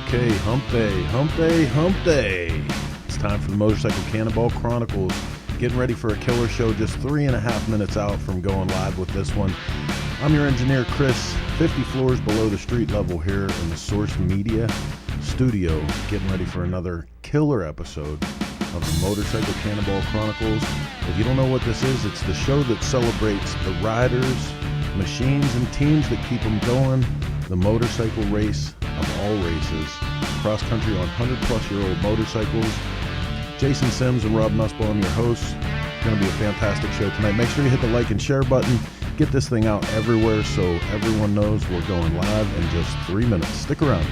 Okay, hump day, hump day, hump day. It's time for the Motorcycle Cannonball Chronicles. Getting ready for a killer show just 3.5 minutes out from going live with this one. I'm your engineer, Chris, 50 floors below the street level here in the Source Media studio, getting ready for another killer episode of the Motorcycle Cannonball Chronicles. If you don't know what this is, it's the show that celebrates the riders, machines, and teams that keep them going. The motorcycle race of all races, cross country on 100-plus-year-old motorcycles. Jason Sims and Rob Nussbaum, your hosts. Going to be a fantastic show tonight. Make sure you hit the like and share button. Get this thing out everywhere so everyone knows we're going live in just 3 minutes. Stick around.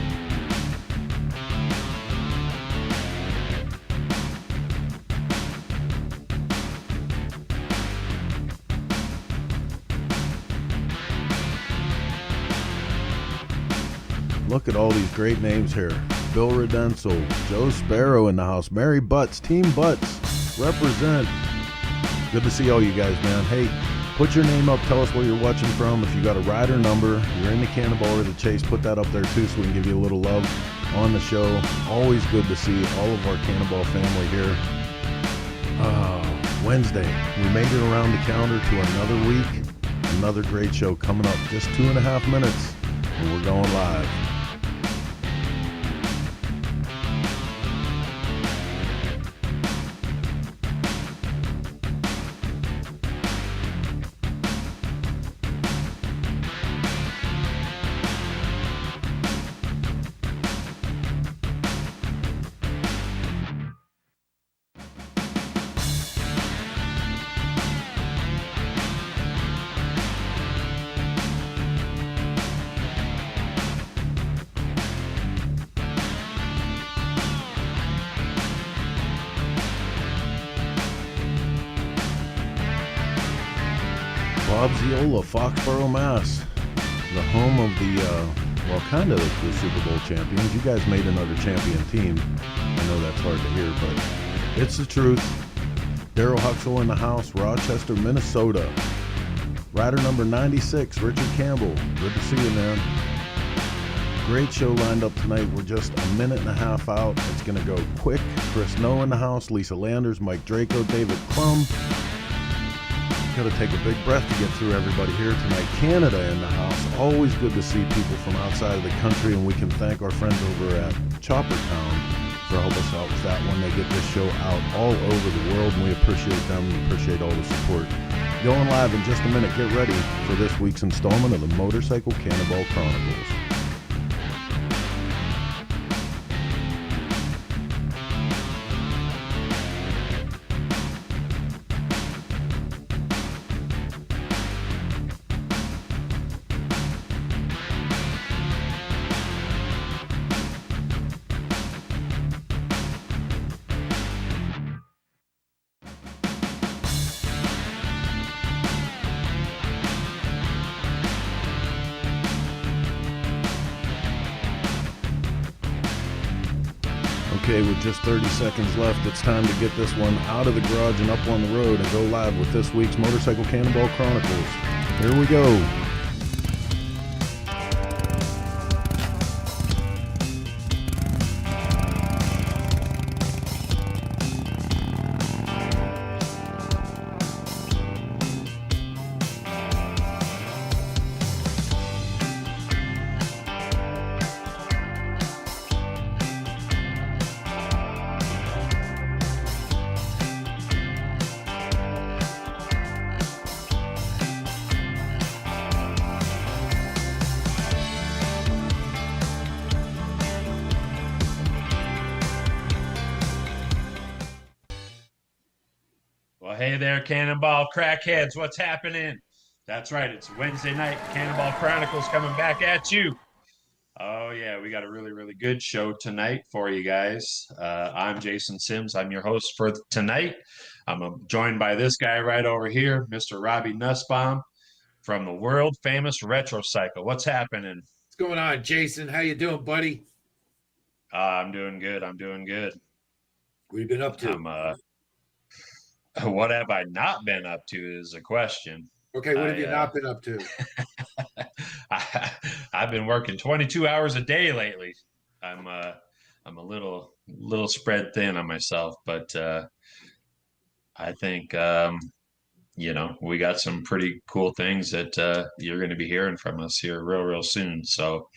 Look at all these great names here. Bill Redensel, Joe Sparrow in the house, Mary Butts, Team Butts, represent. Good to see all you guys, man. Hey, put your name up. Tell us where you're watching from. If you got a rider number, you're in the Cannonball or the Chase, put that up there too so we can give you a little love on the show. Always good to see all of our Cannonball family here. Wednesday, we made it around the calendar to another week. Another great show coming up. Just 2.5 minutes and we're going live. Ziola, Foxborough, Mass, the home of the, kind of the Super Bowl champions. You guys made another champion team. I know that's hard to hear, but it's the truth. Daryl Huxell in the house, Rochester, Minnesota. Rider number 96, Richard Campbell. Good to see you, man. Great show lined up tonight. We're just 1.5 minutes out. It's going to go quick. Chris Noe in the house, Lisa Landers, Mike Draco, David Klum. Got to take a big breath to get through everybody here tonight. Canada in the house. Always good to see people from outside of the country, and we can thank our friends over at Choppertown for helping us out with that one. They get this show out all over the world, and we appreciate them and appreciate all the support. Going live in just a minute. Get ready for this week's installment of the Motorcycle Cannonball Chronicles. Okay, with just 30 seconds left, it's time to get this one out of the garage and up on the road and go live with this week's Motorcycle Cannonball Chronicles. Here we go. Hey there, Cannonball crackheads. What's happening? That's right. It's Wednesday night. Cannonball Chronicles coming back at you. Oh, yeah. We got a really, really good show tonight for you guys. I'm Jason Sims. I'm your host for tonight. I'm joined by this guy right over here, Mr. Robbie Nussbaum from the world-famous Retro Cycle. What's happening? What's going on, Jason? How you doing, buddy? I'm doing good. I'm doing good. What have you been up to? What have I not been up to is a question. Okay, what have you not been up to? I've been working 22 hours a day lately. I'm a little spread thin on myself, but I think we got some pretty cool things that you're going to be hearing from us here real soon. So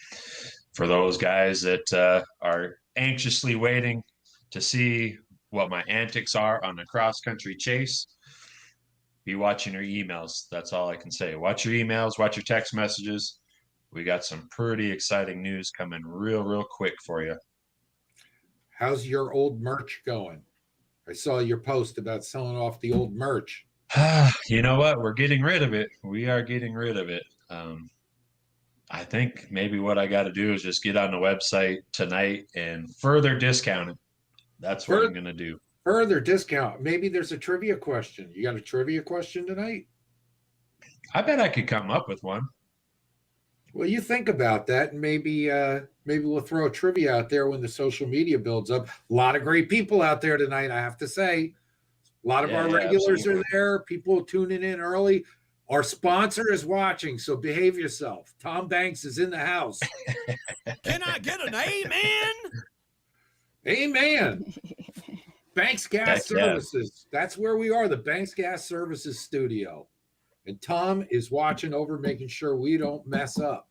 for those guys that are anxiously waiting to see what my antics are on the cross country chase, be watching your emails. That's all I can say. Watch your emails, watch your text messages. We got some pretty exciting news coming real quick for you. How's your old merch going? I saw your post about selling off the old merch. You know what? We're getting rid of it. We are getting rid of it. I think maybe what I got to do is just get on the website tonight and further discount it. That's what I'm going to do. Further discount. Maybe there's a trivia question. You got a trivia question tonight? I bet I could come up with one. Well, you think about that, and maybe we'll throw a trivia out there when the social media builds up. A lot of great people out there tonight, I have to say. A lot of our regulars are there. People tuning in early. Our sponsor is watching, so behave yourself. Tom Banks is in the house. Can I get an amen? Amen. Banks Gas Services. That's where we are, the Banks Gas Services studio. And Tom is watching over, making sure we don't mess up.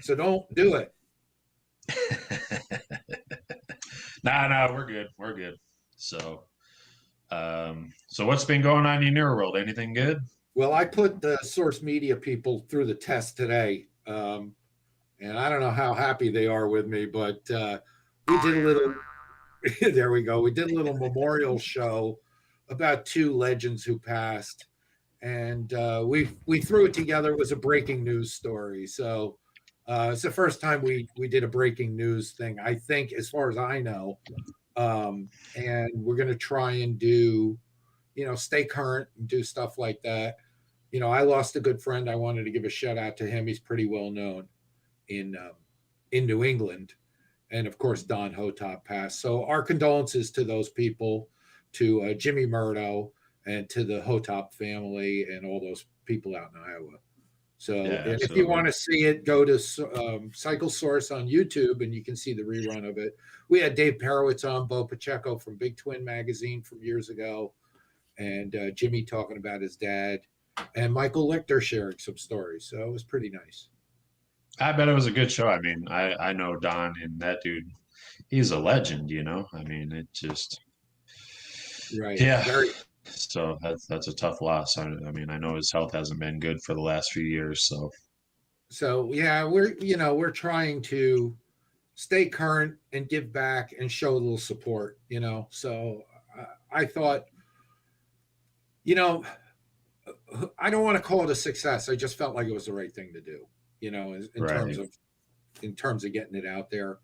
So don't do it. No, we're good. We're good. So what's been going on in your world? Anything good? Well, I put the source media people through the test today. And I don't know how happy they are with me, but we did a little, there we go. We did a little memorial show about two legends who passed. And we threw it together. It was a breaking news story. So it's the first time we did a breaking news thing, I think, as far as I know. And we're going to try and do, stay current and do stuff like that. I lost a good friend. I wanted to give a shout out to him. He's pretty well known in New England. And of course, Don Hotop passed. So our condolences to those people, to Jimmy Murdo, and to the Hotop family and all those people out in Iowa. So and if you want to see it, go to Cycle Source on YouTube and you can see the rerun of it. We had Dave Perowitz on, Bo Pacheco from Big Twin magazine from years ago, and Jimmy talking about his dad, and Michael Lichter sharing some stories. So it was pretty nice. I bet it was a good show. I mean, I know Don, and that dude, he's a legend, I mean, it just right. Yeah. So that's a tough loss. I mean, I know his health hasn't been good for the last few years. So yeah, we're trying to stay current and give back and show a little support. So I thought, I don't want to call it a success. I just felt like it was the right thing to do. In terms of getting it out there.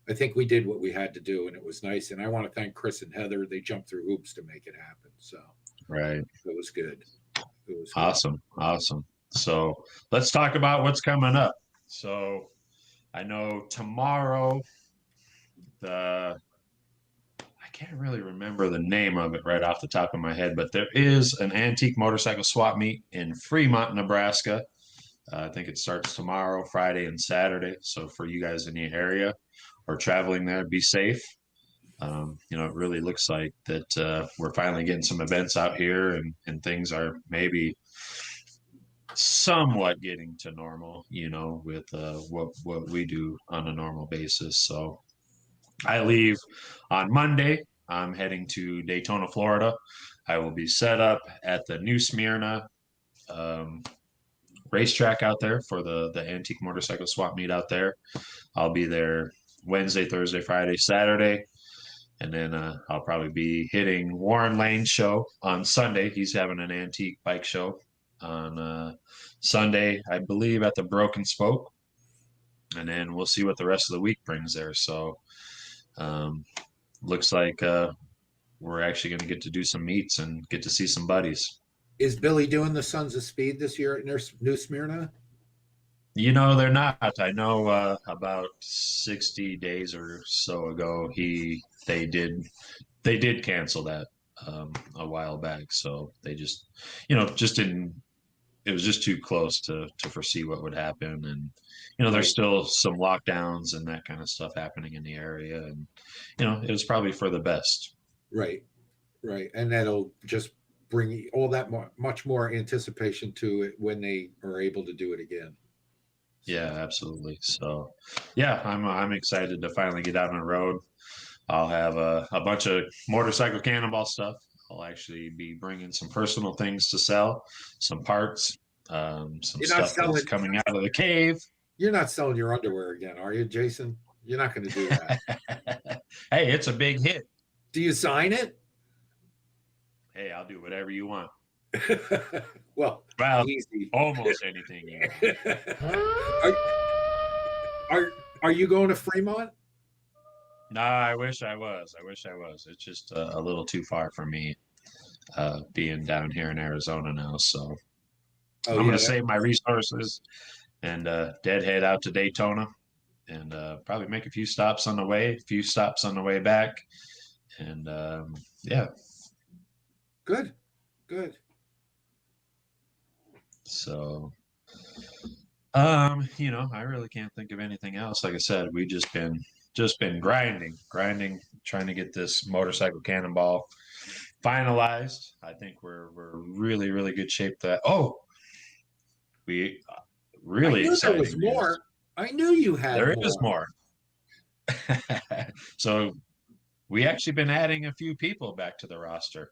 I think we did what we had to do, and it was nice. And I want to thank Chris and Heather. They jumped through hoops to make it happen. So it was good. It was awesome. Good. Awesome. So let's talk about what's coming up. So I know tomorrow, I can't really remember the name of it right off the top of my head, but there is an antique motorcycle swap meet in Fremont, Nebraska. I think it starts tomorrow, Friday, and Saturday. So for you guys in the area or traveling there, be safe. It really looks like that we're finally getting some events out here, and things are maybe somewhat getting to normal, with what we do on a normal basis. So I leave on Monday. I'm heading to Daytona, Florida. I will be set up at the New Smyrna racetrack out there for the antique motorcycle swap meet out there. I'll be there Wednesday, Thursday, Friday, Saturday. And then I'll probably be hitting Warren Lane's show on Sunday. He's having an antique bike show on Sunday, I believe, at the Broken Spoke. And then we'll see what the rest of the week brings there. So looks like we're actually going to get to do some meets and get to see some buddies. Is Billy doing the Sons of Speed this year at New Smyrna? They're not. I know about 60 days or so ago, they did cancel that a while back. So they just didn't it was just too close to foresee what would happen. And, you know, there's Right. still some lockdowns and that kind of stuff happening in the area. And, you know, it was probably for the best. Right. And that'll just bring all that much more anticipation to it when they are able to do it again. Yeah, absolutely. So, yeah, I'm excited to finally get out on the road. I'll have a bunch of motorcycle cannonball stuff. I'll actually be bringing some personal things to sell, some parts, some You're not stuff that's selling. coming out of the cave. You're not selling your underwear again, are you, Jason? You're not going to do that. Hey, it's a big hit. Do you sign it? Hey, I'll do whatever you want. Well, easy. Almost anything you want. Are you going to Fremont? No, I wish I was. It's just a little too far for me, being down here in Arizona now. So I'm going to save my resources and deadhead out to Daytona and probably make a few stops on the way, back. And yeah. Good. So, you know, I really can't think of anything else. Like I said, we just been grinding, trying to get this motorcycle cannonball finalized. I think we're really, really good shape. We really exciting. There was more. I knew you had There more. is more. So we actually been adding a few people back to the roster.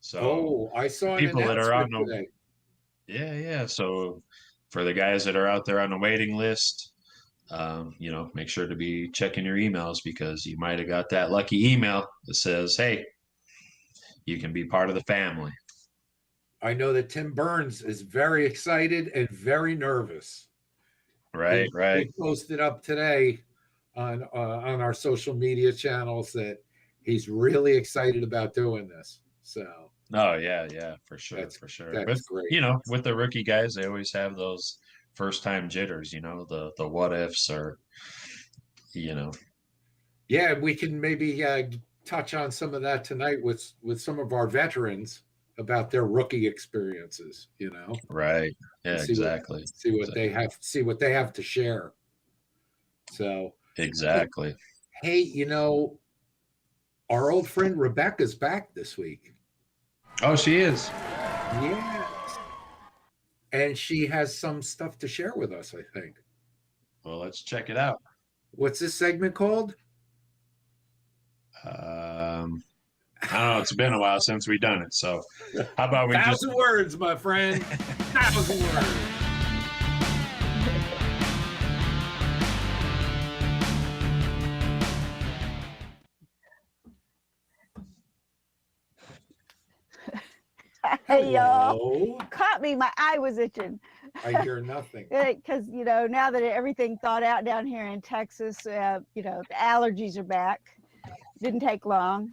So I saw people that are on today. Yeah. So for the guys that are out there on the waiting list, you know, make sure to be checking your emails because you might have got that lucky email that says, hey, you can be part of the family. I know that Tim Burns is very excited and very nervous. Right. He posted up today on our social media channels that he's really excited about doing this. So. Oh yeah, for sure. That's But, great. you know, with the rookie guys, they always have those first time jitters, you know, the what ifs or, you know. Yeah, we can maybe touch on some of that tonight with some of our veterans about their rookie experiences, you know. Right. Yeah, exactly. See what they have to share. So exactly. Hey, you know, our old friend Rebecca's back this week. Oh, she is. Yes. And she has some stuff to share with us, I think. Well, let's check it out. What's this segment called? I don't know. It's been a while since we've done it. So how about we 1,000 words, my friend. 1,000 words. Hey, y'all. Caught me. My eye was itching. I hear nothing. Because, you know, now that everything thawed out down here in Texas, you know, the allergies are back. Didn't take long.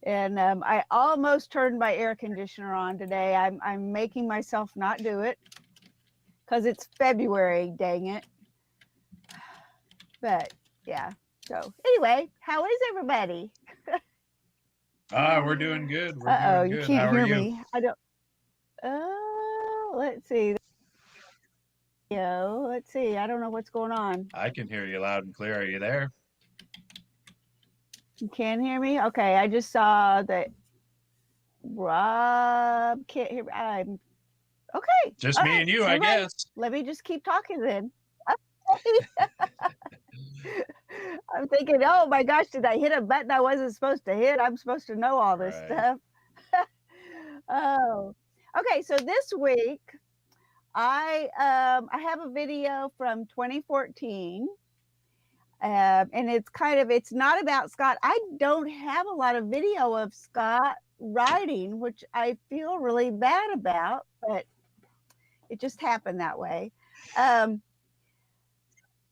And I almost turned my air conditioner on today. I'm making myself not do it because it's February, dang it. But, yeah. So, anyway, how is everybody? We're doing good. You can't hear me. I don't. Let's see. Let's see. I don't know what's going on. I can hear you loud and clear. Are you there? You can hear me? Okay. I just saw that Rob can't hear me. I'm okay. Just me and you, I guess. Let me just keep talking then. I'm thinking, oh my gosh, did I hit a button I wasn't supposed to hit? I'm supposed to know all this stuff. Oh, okay. So this week, I have a video from 2014, and it's not about Scott. I don't have a lot of video of Scott riding, which I feel really bad about, but it just happened that way.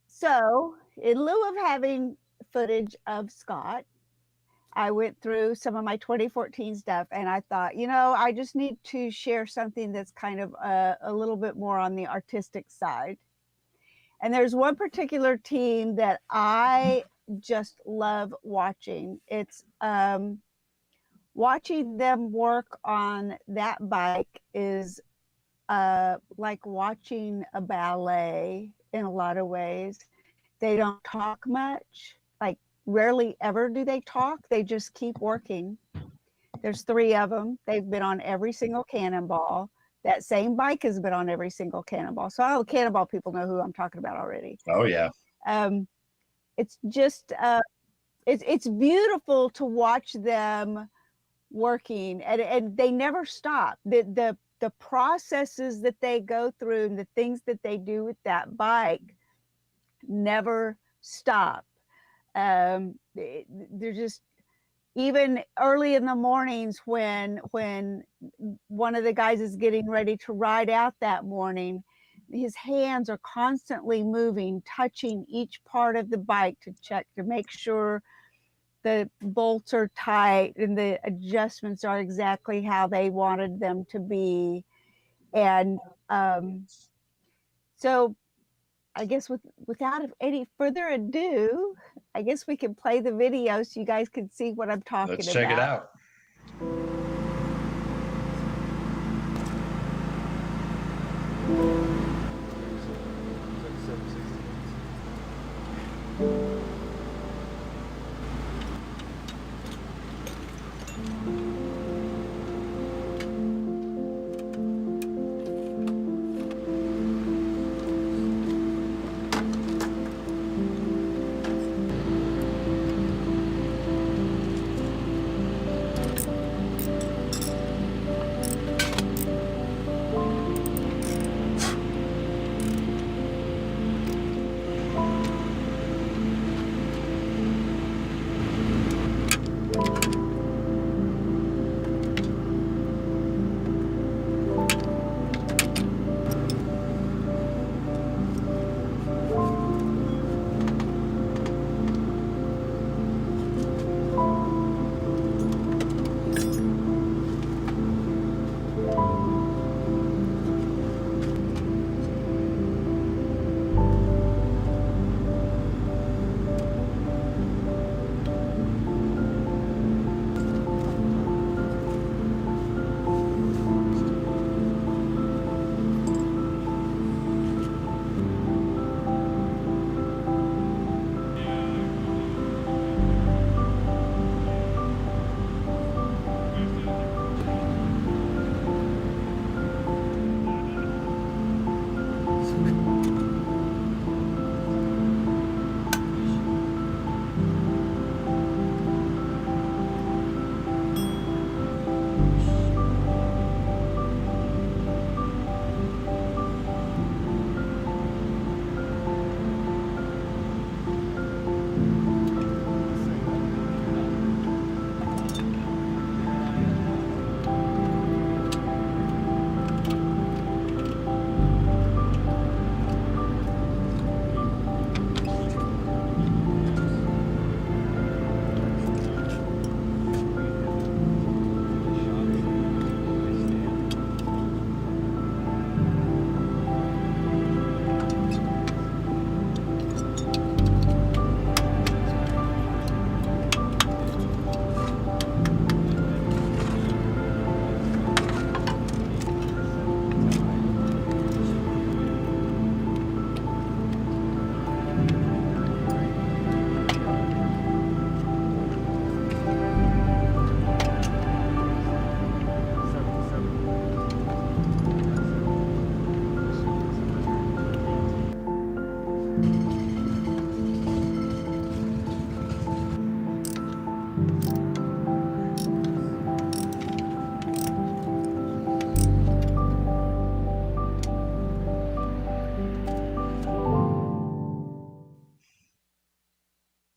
So in lieu of having footage of Scott, I went through some of my 2014 stuff and I thought, you know, I just need to share something that's kind of a little bit more on the artistic side. And there's one particular team that I just love watching. It's watching them work on that bike is like watching a ballet in a lot of ways. They don't talk much, like rarely ever do they talk. They just keep working. There's 3 of them. They've been on every single Cannonball. That same bike has been on every single Cannonball. So all the Cannonball people know who I'm talking about already. Oh yeah. It's just it's beautiful to watch them working, and they never stop. The processes that they go through and the things that they do with that bike never stop. They're just, even early in the mornings when one of the guys is getting ready to ride out that morning, his hands are constantly moving, touching each part of the bike to check to make sure the bolts are tight and the adjustments are exactly how they wanted them to be. And so I guess without any further ado, I guess we can play the video so you guys can see what I'm talking about. Let's check it out.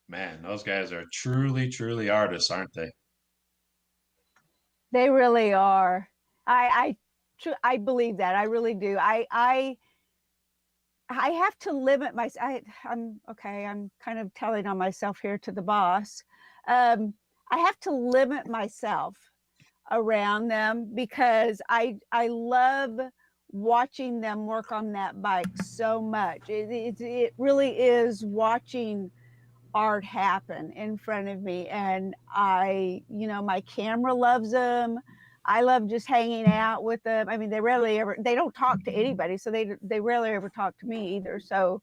Man, those guys are truly, truly artists, aren't they? They really are. I believe that. I really do. I have to limit myself. I'm okay. I'm kind of telling on myself here to the boss. I have to limit myself around them because I love watching them work on that bike so much. It really is watching art happen in front of me, and my camera loves them. I love just hanging out with them. I mean, they don't talk to anybody, so they rarely ever talk to me either. So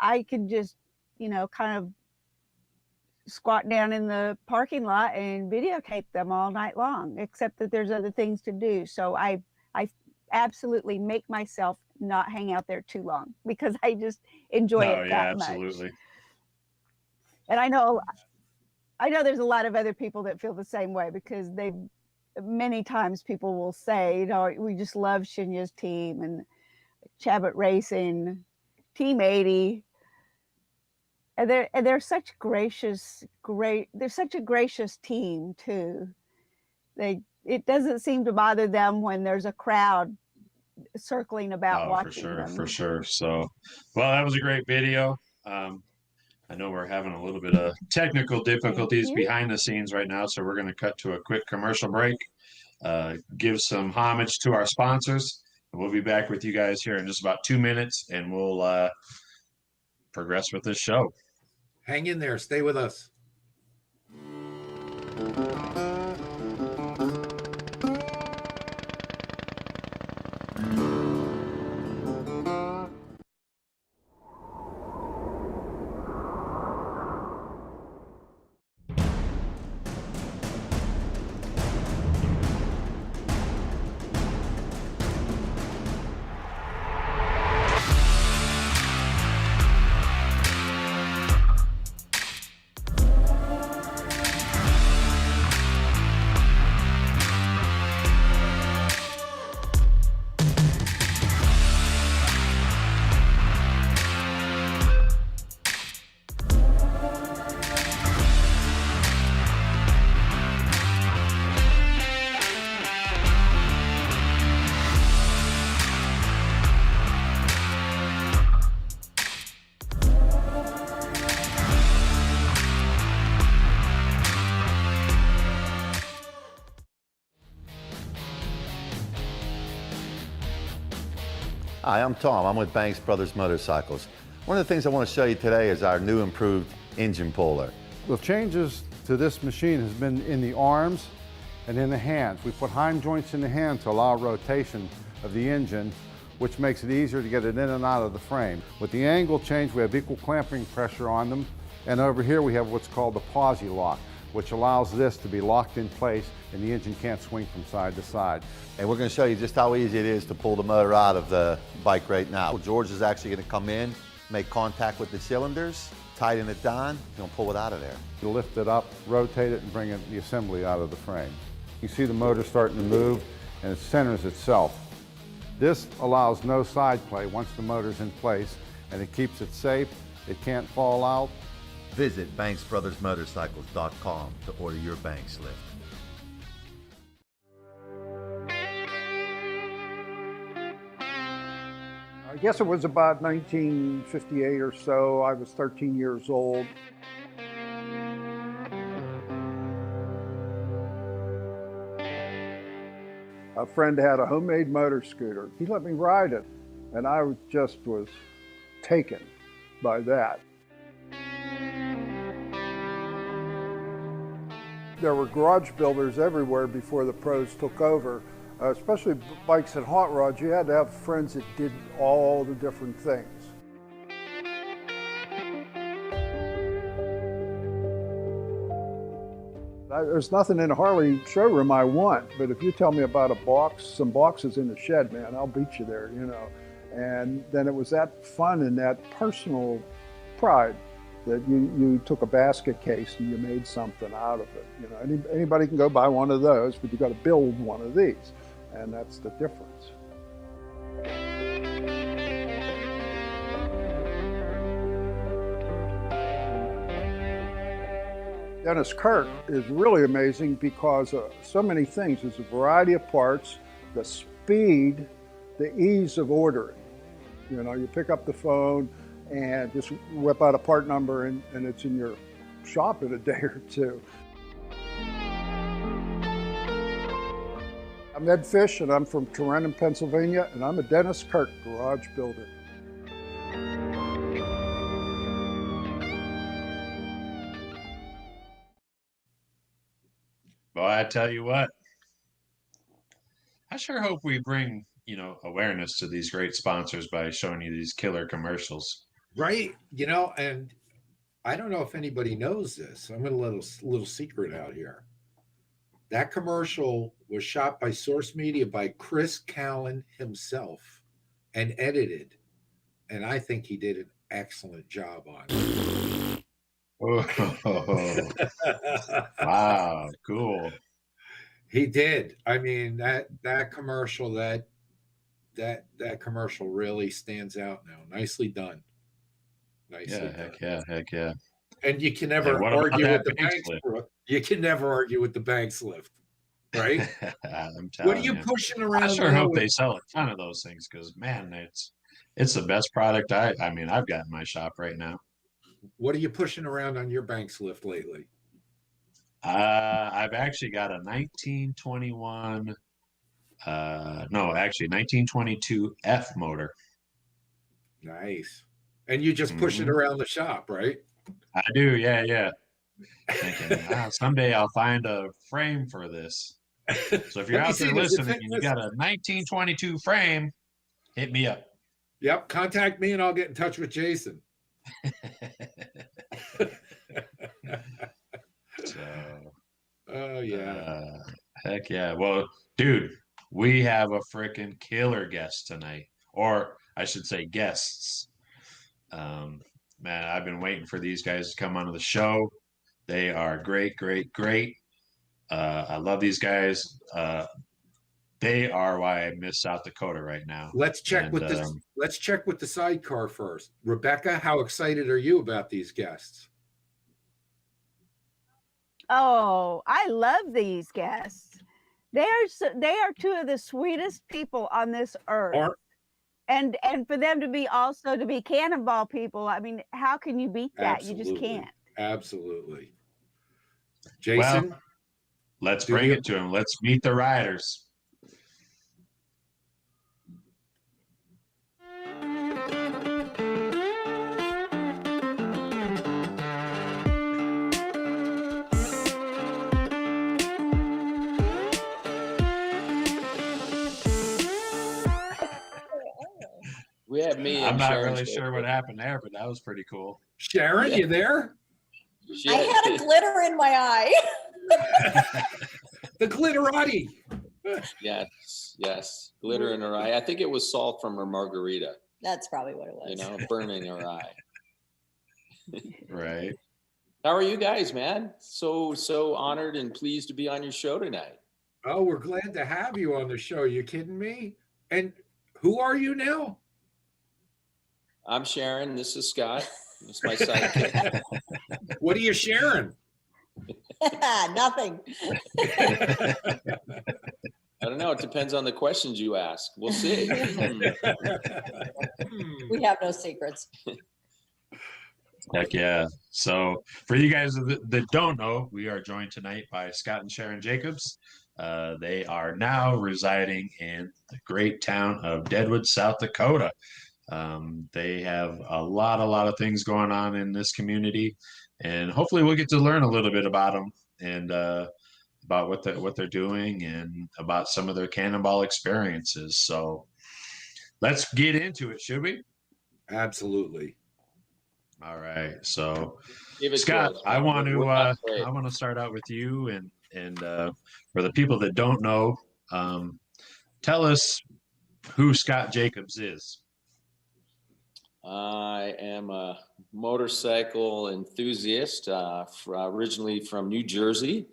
I can just, kind of squat down in the parking lot and videotape them all night long, except that there's other things to do. So I absolutely make myself not hang out there too long because I just enjoy Oh, it yeah, that much. absolutely. And I know there's a lot of other people that feel the same way, because many times people will say, we just love Shinya's team and Chabot Racing, Team 80. And they're such they're such a gracious team too. It doesn't seem to bother them when there's a crowd circling about Oh, watching them. for sure. So, well, that was a great video. I know we're having a little bit of technical difficulties behind the scenes right now, so we're going to cut to a quick commercial break, give some homage to our sponsors, and we'll be back with you guys here in just about 2 minutes, and we'll progress with this show. Hang in there. Stay with us. Hi, I'm Tom. I'm with Banks Brothers Motorcycles. One of the things I want to show you today is our new improved engine puller. The changes to this machine has been in the arms and in the hands. We put hind joints in the hand to allow rotation of the engine, which makes it easier to get it in and out of the frame. With the angle change, we have equal clamping pressure on them. And over here we have what's called the posi lock, which allows this to be locked in place and the engine can't swing from side to side. And we're going to show you just how easy it is to pull the motor out of the bike right now. George is actually going to come in, make contact with the cylinders, tighten it down, and he'll pull it out of there. You lift it up, rotate it, and bring the assembly out of the frame. You see the motor starting to move, and it centers itself. This allows no side play once the motor's in place, and it keeps it safe. It can't fall out. Visit BanksBrothersMotorcycles.com to order your Banks lift. I guess it was about 1958 or so. I was 13 years old. A friend had a homemade motor scooter. He let me ride it, and I just was taken by that. There were garage builders everywhere before the pros took over. Especially bikes and hot rods, you had to have friends that did all the different things. There's nothing in a Harley showroom I want, but if you tell me about a box, some boxes in the shed, man, I'll beat you there, you know. And then it was that fun and that personal pride that you took a basket case and you made something out of it. You know, anybody can go buy one of those, but you got to build one of these. And that's the difference. Dennis Kirk is really amazing because of so many things. There's a variety of parts, the speed, the ease of ordering. You know, you pick up the phone and just whip out a part number and it's in your shop in a day or two. I'm Ed Fish, and I'm from Sharon, Pennsylvania, and I'm a Dennis Kirk garage builder. Well, I tell you what, I sure hope we bring, awareness to these great sponsors by showing you these killer commercials. Right. And I don't know if anybody knows this. I'm going to let a little secret out here. That commercial was shot by Source Media by Chris Callan himself and edited. And I think he did an excellent job on it. Oh, wow, cool. He did. I mean, that commercial, that commercial really stands out now. Nicely done. Nicely done. Heck yeah. And you can never what about argue that with the bank bank slip? lift. You can never argue with the bank lift, right? I'm What are telling you you. pushing around? I sure now hope with- they sell a ton of those things because, man, it's the best product I've got in my shop right now. What are you pushing around on your banks lift lately? I've actually got a 1921, no, actually 1922 F motor. Nice. And you just push it around the shop, right? I do, yeah. Thinking, someday I'll find a frame for this. So if you're Let me out see, there does it listening fit and you this? got a 1922 frame, hit me up. Yep. Contact me and I'll get in touch with Jason. So, Oh yeah. heck yeah. Well, dude, we have a freaking killer guest tonight, or I should say guests. Man, I've been waiting for these guys to come onto the show. They are great. I love these guys. They are why I miss South Dakota right now. Let's check with this. Let's check with the sidecar first. Rebecca, how excited are you about these guests? Oh, I love these guests. They are two of the sweetest people on this earth. And for them to be Cannonball people, I mean, how can you beat that? Absolutely. You just can't. Absolutely. Jason, well, let's bring it to them. Let's meet the riders. We have me. I'm and not Sharon really sure what happened there, but that was pretty cool. Sharon, you there? I had a glitter in my eye. The glitterati. Yes. Glitter in her eye. I think it was salt from her margarita. That's probably what it was. Burning her eye. Right. How are you guys, man? So honored and pleased to be on your show tonight. Oh, we're glad to have you on the show. You kidding me? And who are you now? I'm Sharon. This is Scott. This is my sidekick. What are you sharing? Nothing. I don't know. It depends on the questions you ask. We'll see. We have no secrets. Heck yeah. So for you guys that don't know, we are joined tonight by Scott and Sharon Jacobs. They are now residing in the great town of Deadwood, South Dakota. They have a lot of things going on in this community, and hopefully we'll get to learn a little bit about them and about what they're doing and about some of their Cannonball experiences. So let's get into it, should we? Absolutely. All right. So Give Scott, to us, I want We're to start out with you and for the people that don't know, tell us who Scott Jacobs is. I am a motorcycle enthusiast, originally from New Jersey.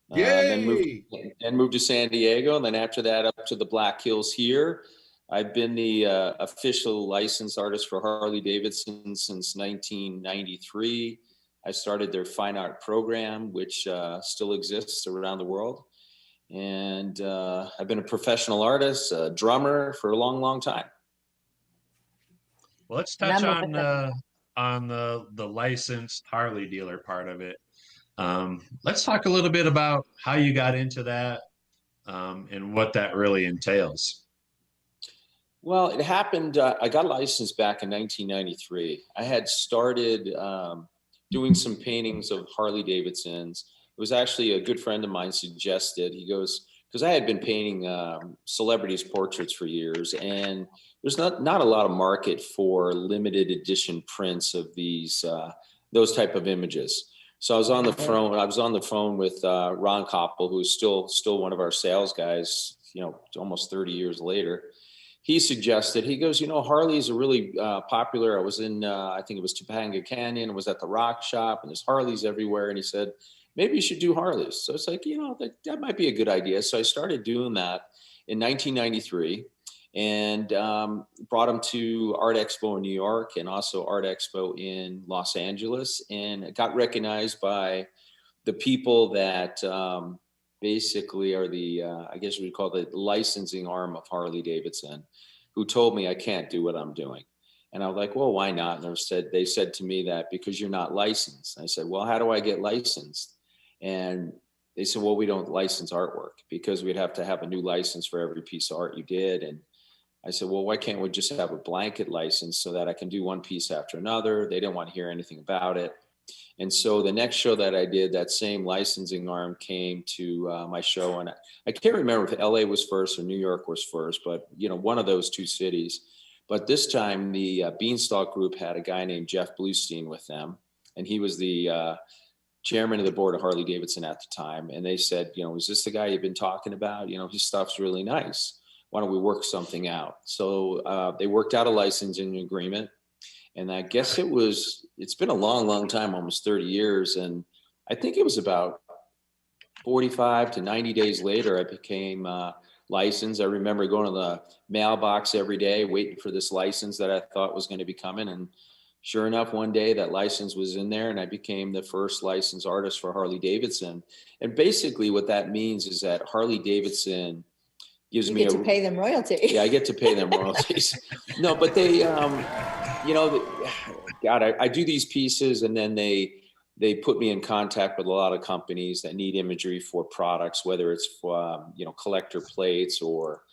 Then moved to San Diego, and then after that up to the Black Hills here. I've been the official licensed artist for Harley Davidson since 1993. I started their fine art program, which still exists around the world. And I've been a professional artist, a drummer for a long time. Well, let's touch on the licensed Harley dealer part of it. Let's talk a little bit about how you got into that and what that really entails. Well, it happened. I got licensed back in 1993. I had started doing some paintings of Harley Davidsons. It was actually a good friend of mine suggested. He goes, because I had been painting celebrities' portraits for years, and there's not a lot of market for limited edition prints of those type of images. So I was on the phone with Ron Koppel, who's still one of our sales guys, almost 30 years later. He suggested, he goes, Harleys are really popular. I was in, I think it was Topanga Canyon, I was at the rock shop, and there's Harleys everywhere. And he said, maybe you should do Harleys. So it's like, that might be a good idea. So I started doing that in 1993 and brought them to Art Expo in New York and also Art Expo in Los Angeles. And it got recognized by the people that basically are the, I guess we'd call the licensing arm of Harley Davidson, who told me I can't do what I'm doing. And I was like, well, why not? And they said to me that because you're not licensed. And I said, well, how do I get licensed? And they said, well, we don't license artwork because we'd have to have a new license for every piece of art you did. And I said, well, why can't we just have a blanket license so that I can do one piece after another? They didn't want to hear anything about it. And so the next show that I did, that same licensing arm came to my show. And I can't remember if LA was first or New York was first, but one of those two cities. But this time the Beanstalk Group had a guy named Jeff Bluestein with them. And he was the chairman of the board of Harley Davidson at the time. And they said, is this the guy you've been talking about? His stuff's really nice. Why don't we work something out? So they worked out a licensing agreement. And I guess it's been a long, long time, almost 30 years. And I think it was about 45 to 90 days later, I became licensed. I remember going to the mailbox every day, waiting for this license that I thought was going to be coming. And sure enough, one day that license was in there and I became the first licensed artist for Harley Davidson. And basically what that means is that Harley Davidson gives me to pay them royalty. Yeah, I get to pay them royalties. No, but they, God, I do these pieces and then they put me in contact with a lot of companies that need imagery for products, whether it's for, collector plates or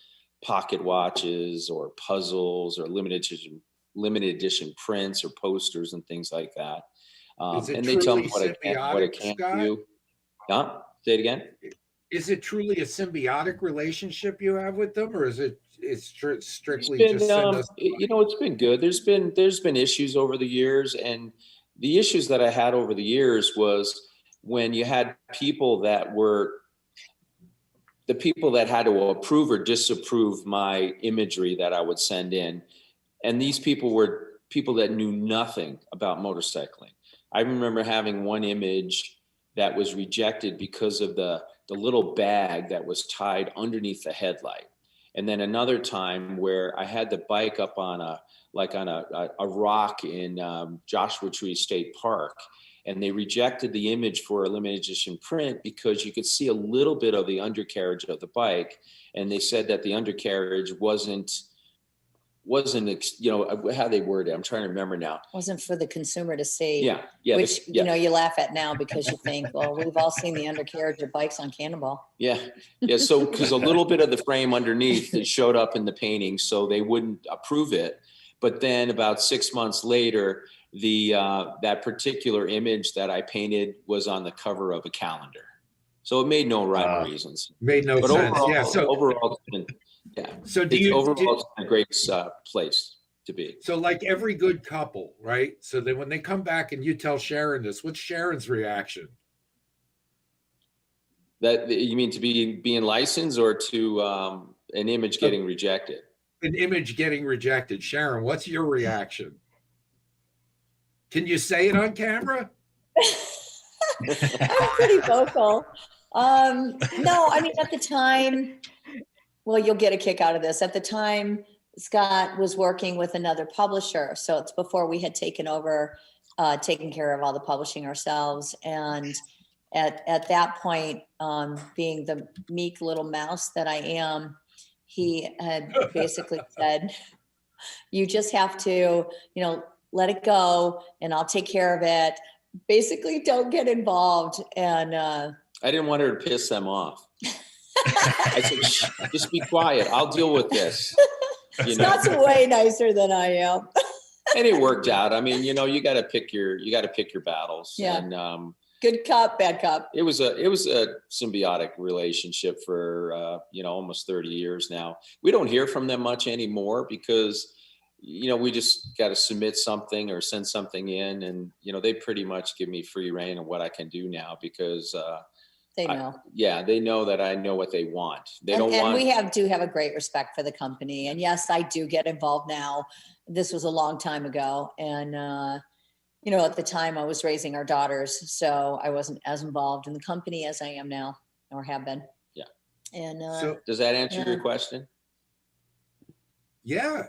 pocket watches or puzzles or limited edition prints or posters and things like that. And they tell me what I can't do. Huh? Say it again. Is it truly a symbiotic relationship you have with them, or is it's strictly just send us? It's been good. There's been issues over the years, and the issues that I had over the years was when you had people that were the people that had to approve or disapprove my imagery that I would send in, and these people were people that knew nothing about motorcycling. I remember having one image that was rejected because of the little bag that was tied underneath the headlight. And then another time where I had the bike up on a rock in Joshua Tree State Park, and they rejected the image for a limited edition print because you could see a little bit of the undercarriage of the bike. And they said that the undercarriage wasn't, how they worded it. I'm trying to remember now. Wasn't for the consumer to see. Yeah. Which, you laugh at now because you think, well, we've all seen the undercarriage of bikes on Cannonball. Yeah. So, because a little bit of the frame underneath it showed up in the painting, so they wouldn't approve it. But then about 6 months later, that particular image that I painted was on the cover of a calendar. So it made no rhyme or reasons. Made no sense. Overall, Yeah. So overall, yeah. So it's a great place to be. So like every good couple, right? So then when they come back and you tell Sharon this, what's Sharon's reaction? That you mean to being licensed or to an image getting rejected? An image getting rejected. Sharon, what's your reaction? Can you say it on camera? I'm pretty vocal. No, I mean, at the time, well, you'll get a kick out of this. At the time, Scott was working with another publisher. So it's before we had taken over, taking care of all the publishing ourselves. And at that point, being the meek little mouse that I am, he had basically said, you just have to, let it go and I'll take care of it. Basically, don't get involved. And I didn't want her to piss them off. I said, just be quiet. I'll deal with this. Scott's way nicer than I am. And it worked out. I mean, you got to pick your battles. Yeah. And Good cop, bad cop. It was a symbiotic relationship for almost 30 years now. We don't hear from them much anymore because we just got to submit something or send something in, and they pretty much give me free reign of what I can do now because they know. They know that I know what they want. And we do have a great respect for the company. And yes, I do get involved now. This was a long time ago, and at the time I was raising our daughters, so I wasn't as involved in the company as I am now, or have been. Yeah. And so does that answer your question? Yeah.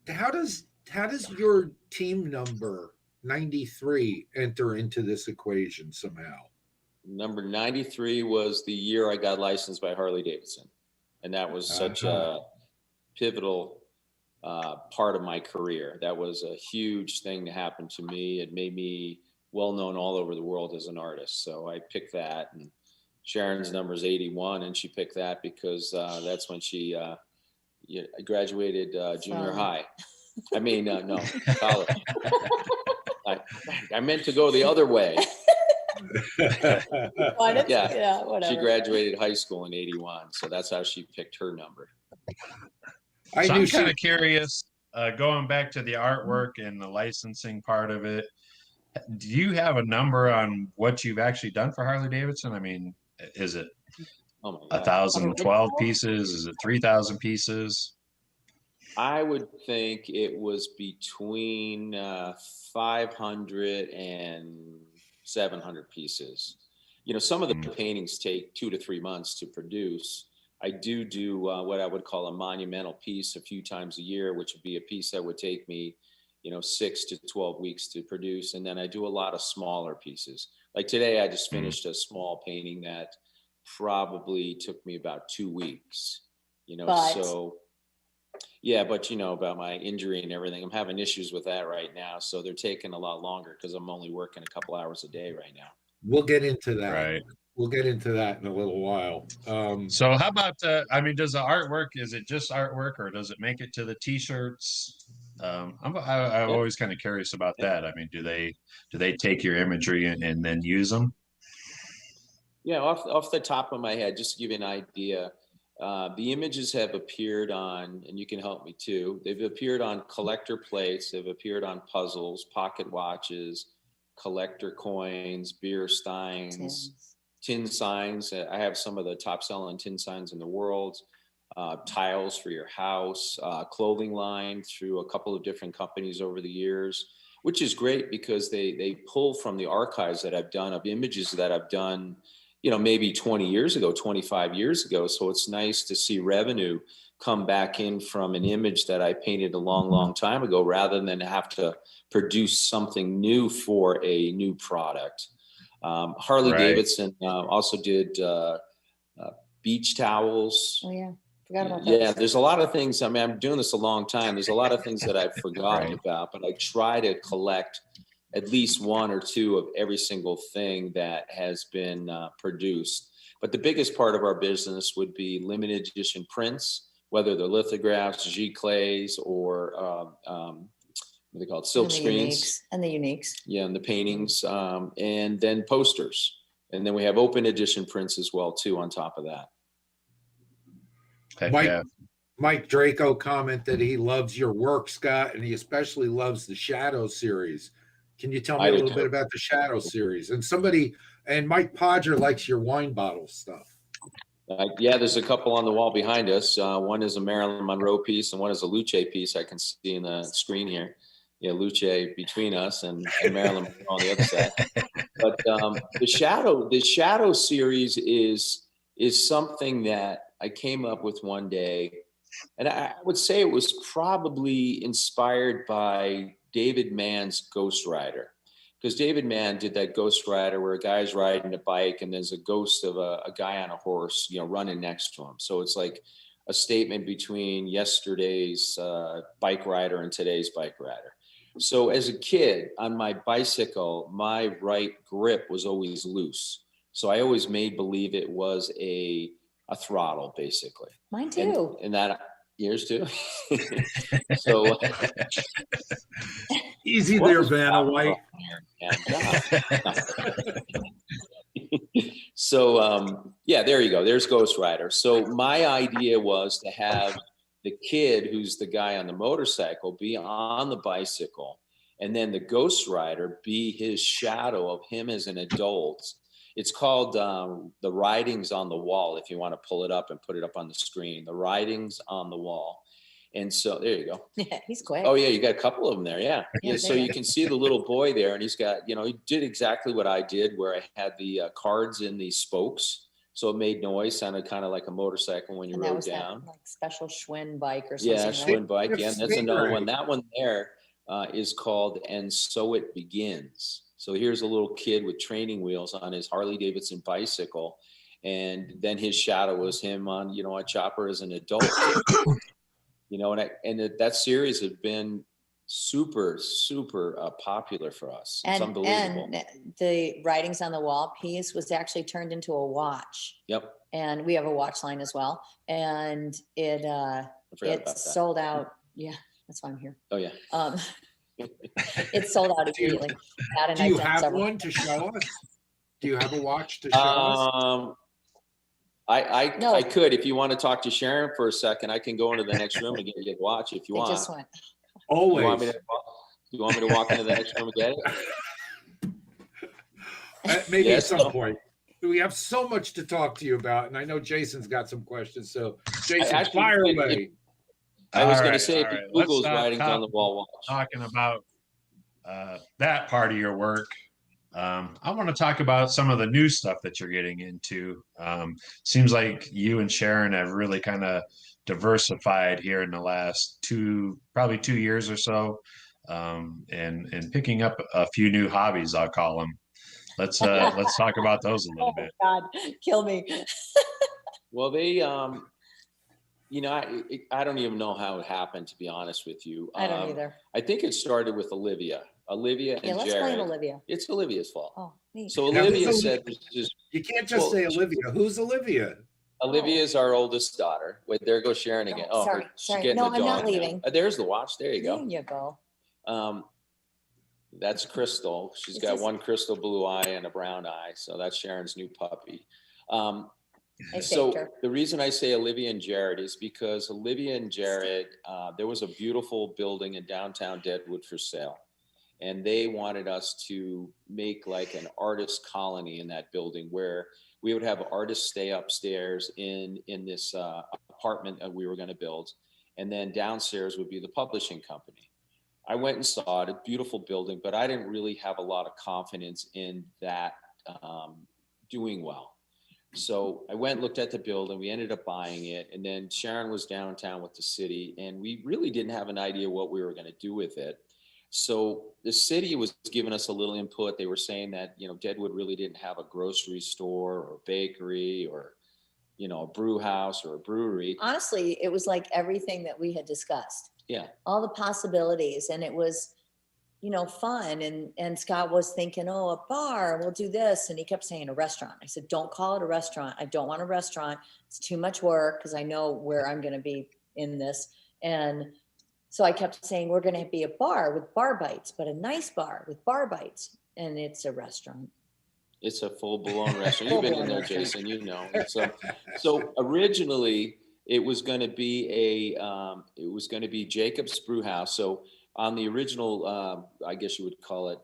How does your team number 93 enter into this equation somehow? Number 93 was the year I got licensed by Harley Davidson, and that was such a pivotal part of my career. That was a huge thing to happen to me. It made me well known all over the world as an artist. So I picked that, and Sharon's number is 81, and she picked that because that's when she graduated junior high. I mean, no, college. I meant to go the other way. Whatever. She graduated high school in 81, so that's how she picked her number. I'm kind of curious, going back to the artwork and the licensing part of it. Do you have a number on what you've actually done for Harley Davidson? I mean, is it 1,012 pieces? Is it 3,000 pieces? I would think it was between 500 and 700 pieces. Some of the paintings take 2 to 3 months to produce. I do what I would call a monumental piece a few times a year, which would be a piece that would take me, 6 to 12 weeks to produce. And then I do a lot of smaller pieces. Like today, I just finished a small painting that probably took me about 2 weeks, so yeah, but about my injury and everything, I'm having issues with that right now. So they're taking a lot longer because I'm only working a couple hours a day right now. We'll get into that. Right. We'll get into that in a little while. So how about, does the artwork, is it just artwork, or does it make it to the t-shirts? I'm always kind of curious about that. I mean, do they take your imagery and then use them? Yeah, off the top of my head, just to give you an idea, the images have appeared on, and you can help me too, they've appeared on collector plates, they've appeared on puzzles, pocket watches, collector coins, beer steins, tin signs. I have some of the top selling tin signs in the world, tiles for your house, clothing line through a couple of different companies over the years, which is great because they pull from the archives that I've done of images that I've done, maybe 20 years ago, 25 years ago. So it's nice to see revenue come back in from an image that I painted a long, long time ago, rather than have to produce something new for a new product. Harley Davidson also did beach towels. Oh yeah, forgot about that. Yeah, there's a lot of things. I mean, I'm doing this a long time. There's a lot of things that I've forgotten about, but I try to collect at least 1 or 2 of every single thing that has been produced. But the biggest part of our business would be limited edition prints, whether they're lithographs, giclées, or what they call it, silk screens. And the uniques. Yeah, and the paintings, and then posters. And then we have open edition prints as well, too, on top of that. Mike Draco commented he loves your work, Scott, and he especially loves the Shadow series. Can you tell me a little bit about the Shadow series? And Mike Podger likes your wine bottle stuff. Yeah, there's a couple on the wall behind us. One is a Marilyn Monroe piece, and one is a Luce piece. I can see in the screen here. Yeah, Luce between us and Marilyn Monroe on the other side. But the Shadow series is something that I came up with one day, and I would say it was probably inspired by David Mann's Ghost Rider, because David Mann did that Ghost Rider where a guy's riding a bike and there's a ghost of a guy on a horse, running next to him. So it's like a statement between yesterday's bike rider and today's bike rider. So as a kid on my bicycle, my right grip was always loose. So I always made believe it was a throttle, basically. Mine too. And that yours too. So Easy What there, was Vanna happening White. And, so, yeah, there you go. There's Ghost Rider. So my idea was to have the kid who's the guy on the motorcycle be on the bicycle, and then the Ghost Rider be his shadow of him as an adult. It's called The Writings on the Wall, if you want to pull it up and put it up on the screen. The Writings on the Wall. And so there you go. Yeah, he's quick. Oh yeah, you got a couple of them there. Yeah. Yeah, So you can see the little boy there, and he's got, he did exactly what I did, where I had the cards in the spokes, so it made noise, sounded kind of like a motorcycle when you And that rode was down. that like special Schwinn bike or something. Yeah, right? Schwinn bike. Yeah, and that's another one. Stingray. That one there is called "And So It Begins." So here's a little kid with training wheels on his Harley Davidson bicycle, and then his shadow was him on, a chopper as an adult. And that series has been super, super popular for us. It's unbelievable. And the Writings on the Wall piece was actually turned into a watch. Yep. And we have a watch line as well. And it sold out. Yeah, that's why I'm here. Oh yeah. It sold out immediately. Do you have one to show us? Do you have a watch to show us? No. I could, if you want to talk to Sharon for a second, I can go into the next room and get you a watch if you want. Just went. Always. You want me to walk into the next room and get it? Maybe Yes, at some no. point. We have so much to talk to you about, and I know Jason's got some questions. So, Jason, Actually, fire away. I was All going to right, say, all if right. you Google's Let's not Writings on the Wall watch. Talking about that part of your work. I want to talk about some of the new stuff that you're getting into. Seems like you and Sharon have really kind of diversified here in the last probably 2 years or so, and picking up a few new hobbies, I'll call them. Let's talk about those a little bit. God, kill me. Well, they, I don't even know how it happened, to be honest with you. I don't either. I think it started with Olivia and Let's Jared. blame Olivia. It's Olivia's fault. Oh, neat. So Now, Olivia who's said, Olivia? You can't just say Olivia. Who's Olivia? Olivia is our oldest daughter. Wait, there goes Sharon again. Oh, sorry, she's sorry. getting No, the I'm not dog now. leaving. There's the watch. There you There go. you go. That's Crystal. She's got one crystal blue eye and a brown eye. So that's Sharon's new puppy. I saved So her. the reason I say Olivia and Jared is because Olivia and Jared, there was a beautiful building in downtown Deadwood for sale. And they wanted us to make like an artist colony in that building, where we would have artists stay upstairs in this apartment that we were going to build. And then downstairs would be the publishing company. I went and saw it, a beautiful building, but I didn't really have a lot of confidence in that doing well. So I went and looked at the building. We ended up buying it. And then Sharon was downtown with the city, and we really didn't have an idea what we were going to do with it. So the city was giving us a little input. They were saying that, Deadwood really didn't have a grocery store or a bakery or, a brew house or a brewery. Honestly, it was like everything that we had discussed. Yeah. All the possibilities. And it was, fun. And Scott was thinking, oh, a bar, we'll do this. And he kept saying a restaurant. I said, don't call it a restaurant. I don't want a restaurant. It's too much work because I know where I'm going to be in this. And so I kept saying, we're going to be a bar with bar bites, but a nice bar with bar bites. And it's a restaurant. It's a full-blown restaurant. You've been in there, Jason. So originally it was going to be Jacob's Brew House. So on the original, I guess you would call it,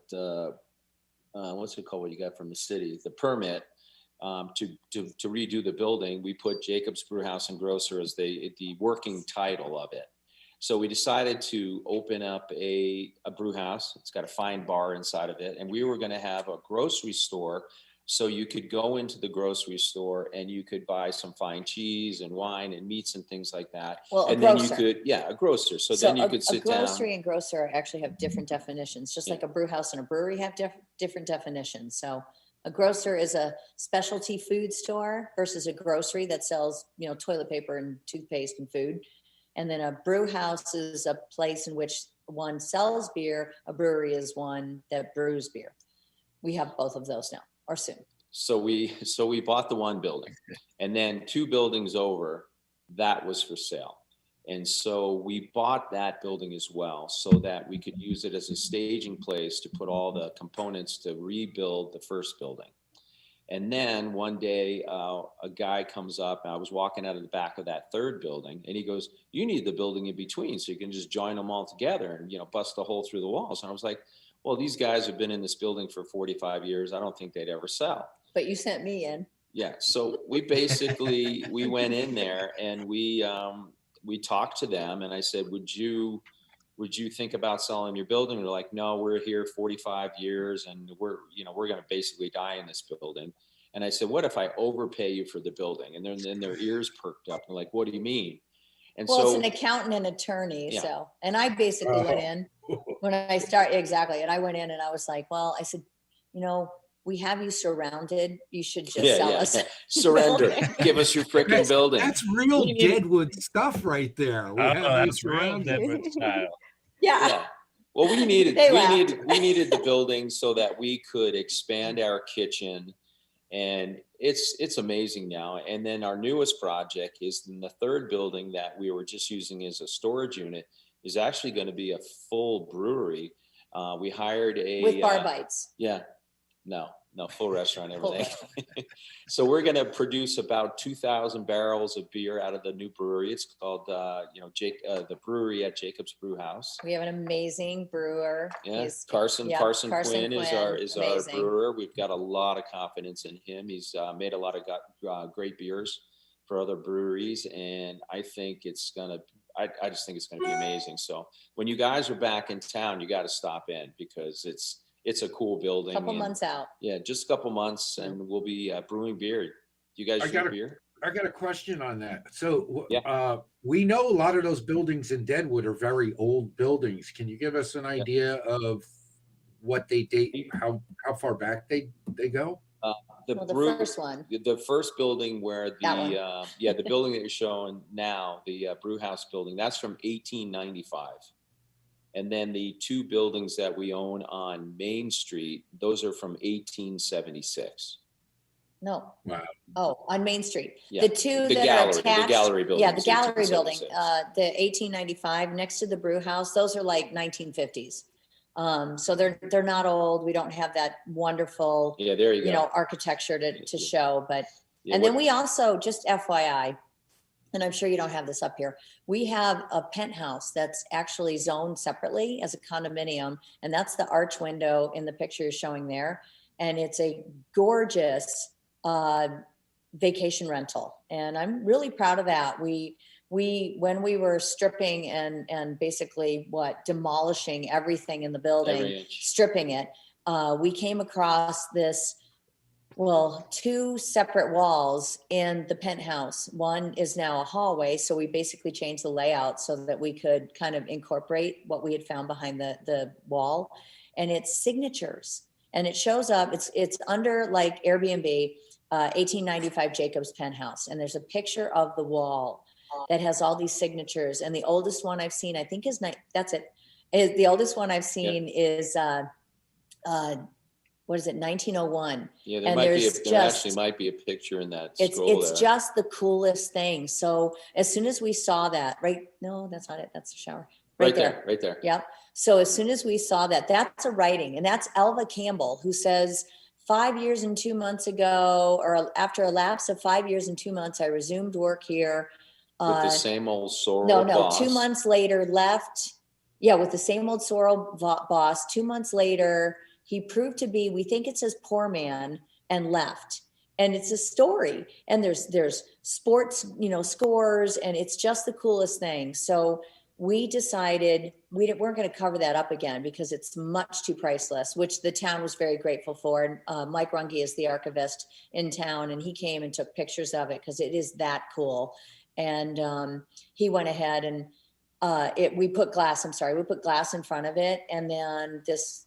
what's it called? What you got from the city, the permit to redo the building. We put Jacob's Brew House and Grocer as the working title of it. So we decided to open up a brew house. It's got a fine bar inside of it. And we were going to have a grocery store. So you could go into the grocery store and you could buy some fine cheese and wine and meats and things like that. Well, and then you could, a grocer. So then you could sit down. A grocery and grocer actually have different definitions, just like a brew house and a brewery have different definitions. So a grocer is a specialty food store versus a grocery that sells, toilet paper and toothpaste and food. And then a brew house is a place in which one sells beer. A brewery is one that brews beer. We have both of those now, or soon. So we bought the one building, and then 2 buildings over, that was for sale. And so we bought that building as well so that we could use it as a staging place to put all the components to rebuild the first building. And then one day, a guy comes up, and I was walking out of the back of that third building, and he goes, "You need the building in between so you can just join them all together and, bust a hole through the walls." And I was like, well, these guys have been in this building for 45 years. I don't think they'd ever sell. But you sent me in. Yeah. So we basically, we went in there and we talked to them, and I said, would you think about selling your building? And they're like, no, we're here 45 years and we're going to basically die in this building. And I said, what if I overpay you for the building? And then their ears perked up. They're like, what do you mean? And well, so it's an accountant and attorney. Yeah. So, and I basically went in when I started. Exactly. And I went in and I was like, well, I said, we have you surrounded. You should just sell us. Surrender. Give us your freaking building. That's real Deadwood stuff right there. We have you That's real surrounded. Deadwood style. Yeah. Well, we needed They needed the building so that we could expand our kitchen, and it's amazing now. And then our newest project is in the third building that we were just using as a storage unit is actually going to be a full brewery. We hired with bar bites. Yeah. No, full restaurant, everything. So we're going to produce about 2,000 barrels of beer out of the new brewery. It's called, the brewery at Jacob's Brew House. We have an amazing brewer. Yeah, Carson Quinn is our brewer. We've got a lot of confidence in him. He's made a lot of great beers for other breweries, and I think it's gonna. I just think it's gonna be amazing. So when you guys are back in town, you got to stop in because it's a cool building. Couple months out. Yeah, just a couple months, and we'll be brewing beer. You guys drink beer? I got a question on that. So we know a lot of those buildings in Deadwood are very old buildings. Can you give us an idea of what they date, how far back they go? The first one. The first building where the building that you're showing now, the brew house building, that's from 1895. And then the two buildings that we own on Main Street, those are from 1876. No. Wow. Oh, on Main Street. Yeah. The two the that gallery, are attached. The gallery building. Yeah, the gallery building. The 1895 next to the brew house. Those are like 1950s. So they're not old. We don't have that wonderful, there you go. architecture to show. But and then we also, just FYI, and I'm sure you don't have this up here, we have a penthouse that's actually zoned separately as a condominium, and that's the arch window in the picture you're showing there. And it's a gorgeous vacation rental, and I'm really proud of that. We when we were stripping and basically demolishing everything in the building, stripping it, we came across this. Well, two separate walls in the penthouse. One is now a hallway. So we basically changed the layout so that we could kind of incorporate what we had found behind the wall. And it's signatures. And it shows up, it's under like Airbnb, 1895 Jacob's penthouse. And there's a picture of the wall that has all these signatures. And the oldest one I've seen, I think that's it. The oldest one I've seen is, what is it, 1901? Yeah, there actually might be a picture in that scroll. It's just the coolest thing. So as soon as we saw that, no, that's not it. That's the shower. Right there. Yep. So as soon as we saw that, that's a writing, and that's Elva Campbell, who says, 5 years and 2 months ago, or after a lapse of 5 years and 2 months, I resumed work here. With the same old sorrel boss. 2 months later left. Yeah, with the same old sorrel boss. 2 months later, he proved to be, we think it says poor man, and left. And it's a story. And there's sports, scores, and it's just the coolest thing. So we decided we weren't going to cover that up again because it's much too priceless, which the town was very grateful for. And Mike Runge is the archivist in town, and he came and took pictures of it because it is that cool. And he went ahead and we put glass in front of it, and then this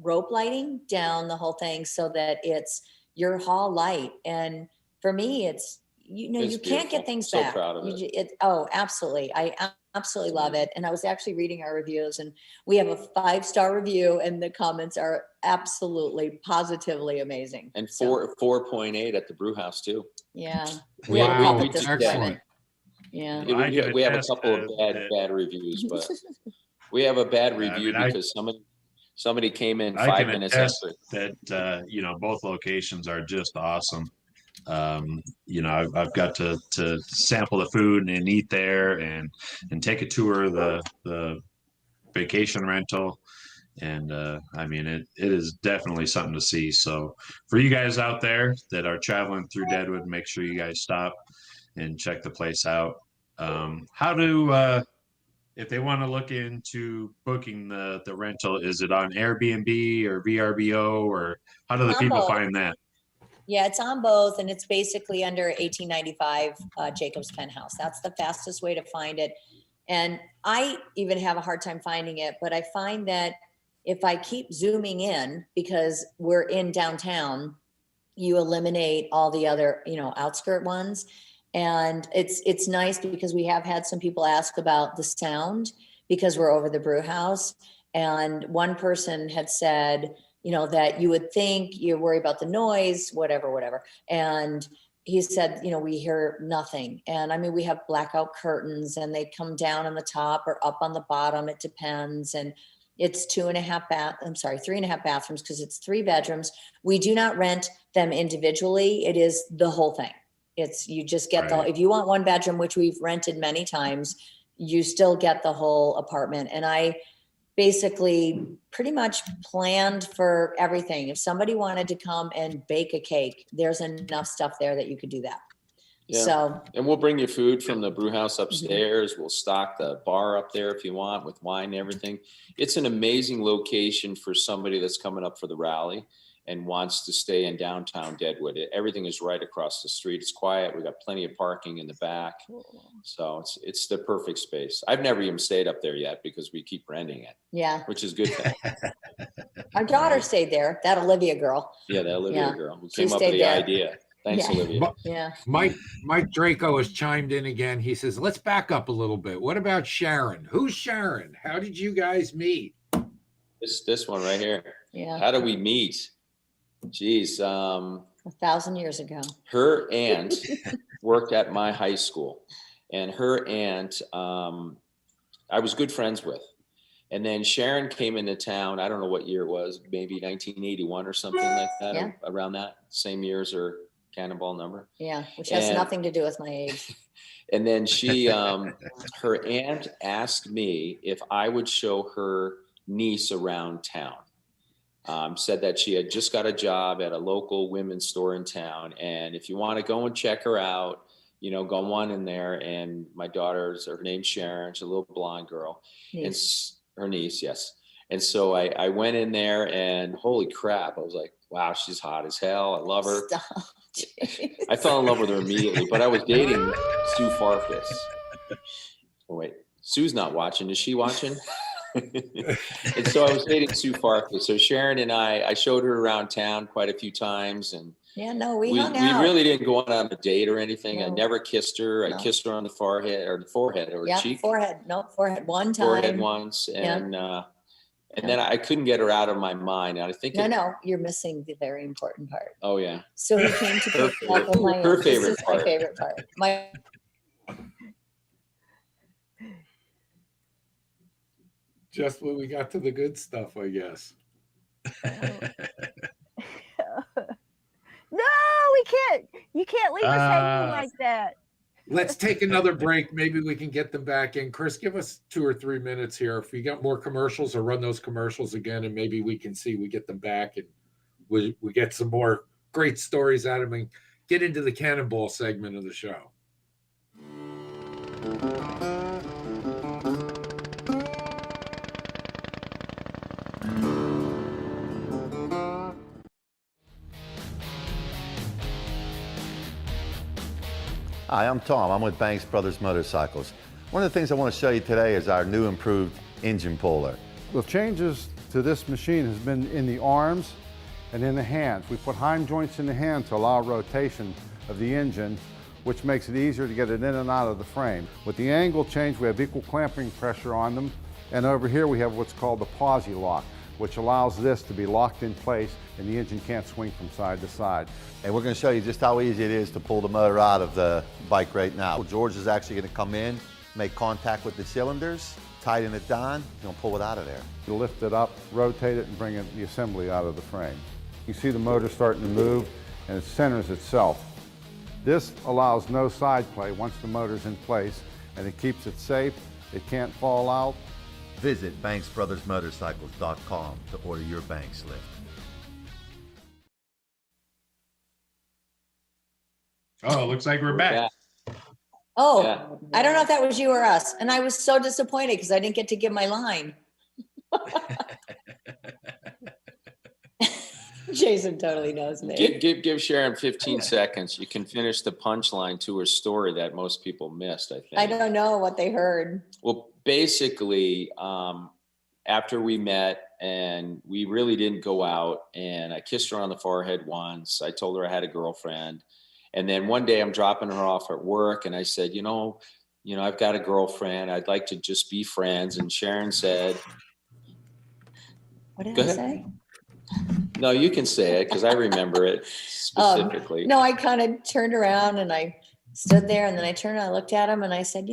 rope lighting down the whole thing so that it's your hall light. And for me, it's you can't get things back. So proud of it. Absolutely. I absolutely love it. And I was actually reading our reviews, and we have a 5-star review, and the comments are absolutely positively amazing. And 4.8 at the brew house too. Yeah. Wow, excellent. Yeah. Yeah, I can we have a attest couple of that- bad reviews, but we have a bad I review mean, because somebody came in I 5 can minutes attest after. that both locations are just awesome. I've got to sample the food and eat there and take a tour of the vacation rental. And I mean, it is definitely something to see. So for you guys out there that are traveling through Deadwood, make sure you guys stop and check the place out. How do if they want to look into booking the rental, is it on Airbnb or VRBO, or how do the people both. find that? Yeah, it's on both, and it's basically under 1895 Jacob's Penthouse. That's the fastest way to find it. And I even have a hard time finding it, but I find that if I keep zooming in, because we're in downtown, you eliminate all the other, outskirt ones. And it's nice because we have had some people ask about the sound because we're over the brew house. And one person had said, that you would think you worry about the noise, whatever. And he said, we hear nothing. And I mean, we have blackout curtains and they come down on the top or up on the bottom. It depends. And it's 3.5 bathrooms because it's 3 bedrooms. We do not rent them individually. It is the whole thing. You just get if you want 1 bedroom, which we've rented many times, you still get the whole apartment. And I basically pretty much planned for everything. If somebody wanted to come and bake a cake, there's enough stuff there that you could do that. Yeah. So, and we'll bring you food from the brew house upstairs. We'll stock the bar up there if you want with wine and everything. It's an amazing location for somebody that's coming up for the rally and wants to stay in downtown Deadwood. Everything is right across the street. It's quiet. We got plenty of parking in the back. So it's the perfect space. I've never even stayed up there yet because we keep renting it. Yeah. Which is good thing. Our daughter stayed there, that Olivia girl. Yeah, that Olivia girl who came She up with the stayed there. idea. Thanks, Olivia. Yeah. Mike Draco has chimed in again. He says, let's back up a little bit. What about Sharon? Who's Sharon? How did you guys meet? This one right here. Yeah. How do we meet? Geez. 1,000 years ago. Her aunt worked at my high school, and her aunt I was good friends with. And then Sharon came into town. I don't know what year it was, maybe 1981 or something like that, Yeah. around that same year as her Cannonball number. Yeah, which has nothing to do with my age. And then she, her aunt asked me if I would show her niece around town. Said that she had just got a job at a local women's store in town. And if you want to go and check her out, go on in there. And my daughter's, her name's Sharon. She's a little blonde girl. Niece. And her niece, yes. And so I went in there and holy crap, I was like, wow, she's hot as hell. I love her. Stop. I fell in love with her immediately, but I was dating Sue Farkas. Oh, wait, Sue's not watching. Is she watching? And so I was dating Sue Farkas. So Sharon and I showed her around town quite a few times. And yeah, no, we hung we out. really didn't go on a date or anything. No. I never kissed her. No. I kissed her on the forehead or cheek. Forehead. No, forehead one time. Forehead once. And then I couldn't get her out of my mind. And I think No, you're missing the very important part. Oh yeah. So he came to pick me up with my Her aunt. favorite This is part. my favorite part. Just when we got to the good stuff, I guess. No, we can't. You can't leave us hanging like that. Let's take another break. Maybe we can get them back in. Chris, give us 2 or 3 minutes here. If we got more commercials, or run those commercials again, and maybe we can see we get them back and we get some more great stories out of them and get into the Cannonball segment of the show. Hi, I'm Tom. I'm with Banks Brothers Motorcycles. One of the things I want to show you today is our new improved engine puller. The changes to this machine has been in the arms and in the hands. We put hind joints in the hand to allow rotation of the engine, which makes it easier to get it in and out of the frame. With the angle change, we have equal clamping pressure on them. And over here we have what's called the posi lock. which allows this to be locked in place and the engine can't swing from side to side. And we're going to show you just how easy it is to pull the motor out of the bike right now. George is actually going to come in, make contact with the cylinders, tighten it down, and pull it out of there. You lift it up, rotate it, and bring the assembly out of the frame. You see the motor starting to move, and it centers itself. This allows no side play once the motor's in place, and it keeps it safe. It can't fall out. Visit BanksBrothersMotorcycles.com to order your Banks lift. Oh, looks like we're back. Oh, Yeah. I don't know if that was you or us. And I was so disappointed because I didn't get to give my line. Jason totally knows me. Give Sharon 15 seconds. You can finish the punchline to her story that most people missed, I think. I don't know what they heard. Well, basically, after we met and we really didn't go out, and I kissed her on the forehead once. I told her I had a girlfriend. And then one day I'm dropping her off at work and I said, you know, I've got a girlfriend. I'd like to just be friends. And Sharon said, What did Go I ahead. say? no, you can say it because I remember it specifically. No, I kind of turned around and I stood there and then I turned and I looked at him and I said,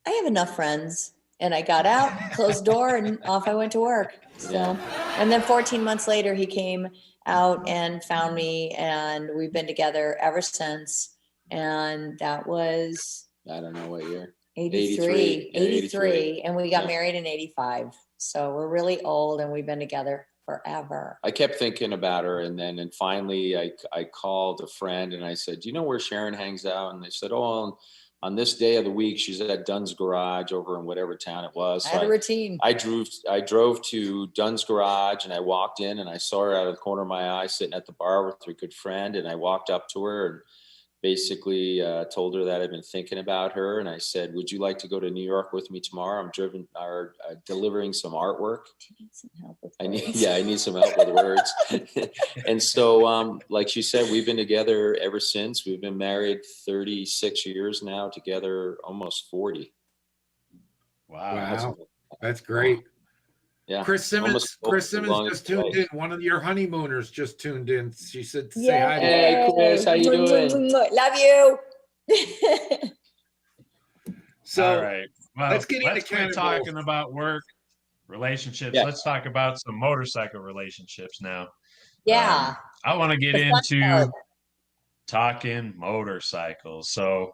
I have enough friends. And I got out, closed the door, and off I went to work. So, and then 14 months later, he came out and found me, and we've been together ever since. And that was I don't know what year. 83, 83. and we got Yeah. married in 85. So we're really old, and we've been together forever. I kept thinking about her, and finally I called a friend and I said, do you know where Sharon hangs out? And they said, oh, on this day of the week, she's at Dunn's Garage over in whatever town it was. I had a routine. I drove to Dunn's Garage and I walked in and I saw her out of the corner of my eye sitting at the bar with her good friend. And I walked up to her and basically told her that I'd been thinking about her. And I said, would you like to go to New York with me tomorrow? I'm delivering some artwork. I need some help with words. And so, like she said, we've been together ever since. We've been married 36 years now, together almost 40. Wow. That's great. Yeah. Chris Simmons just tuned in. One of your honeymooners just tuned in. She said to say hi. Hey, Chris, how you doing? Love you. So all right. Well, let's get into quit Cannonball. talking about work relationships. Yeah. Let's talk about some motorcycle relationships now. Yeah. I want to get The fun into part. talking motorcycles. So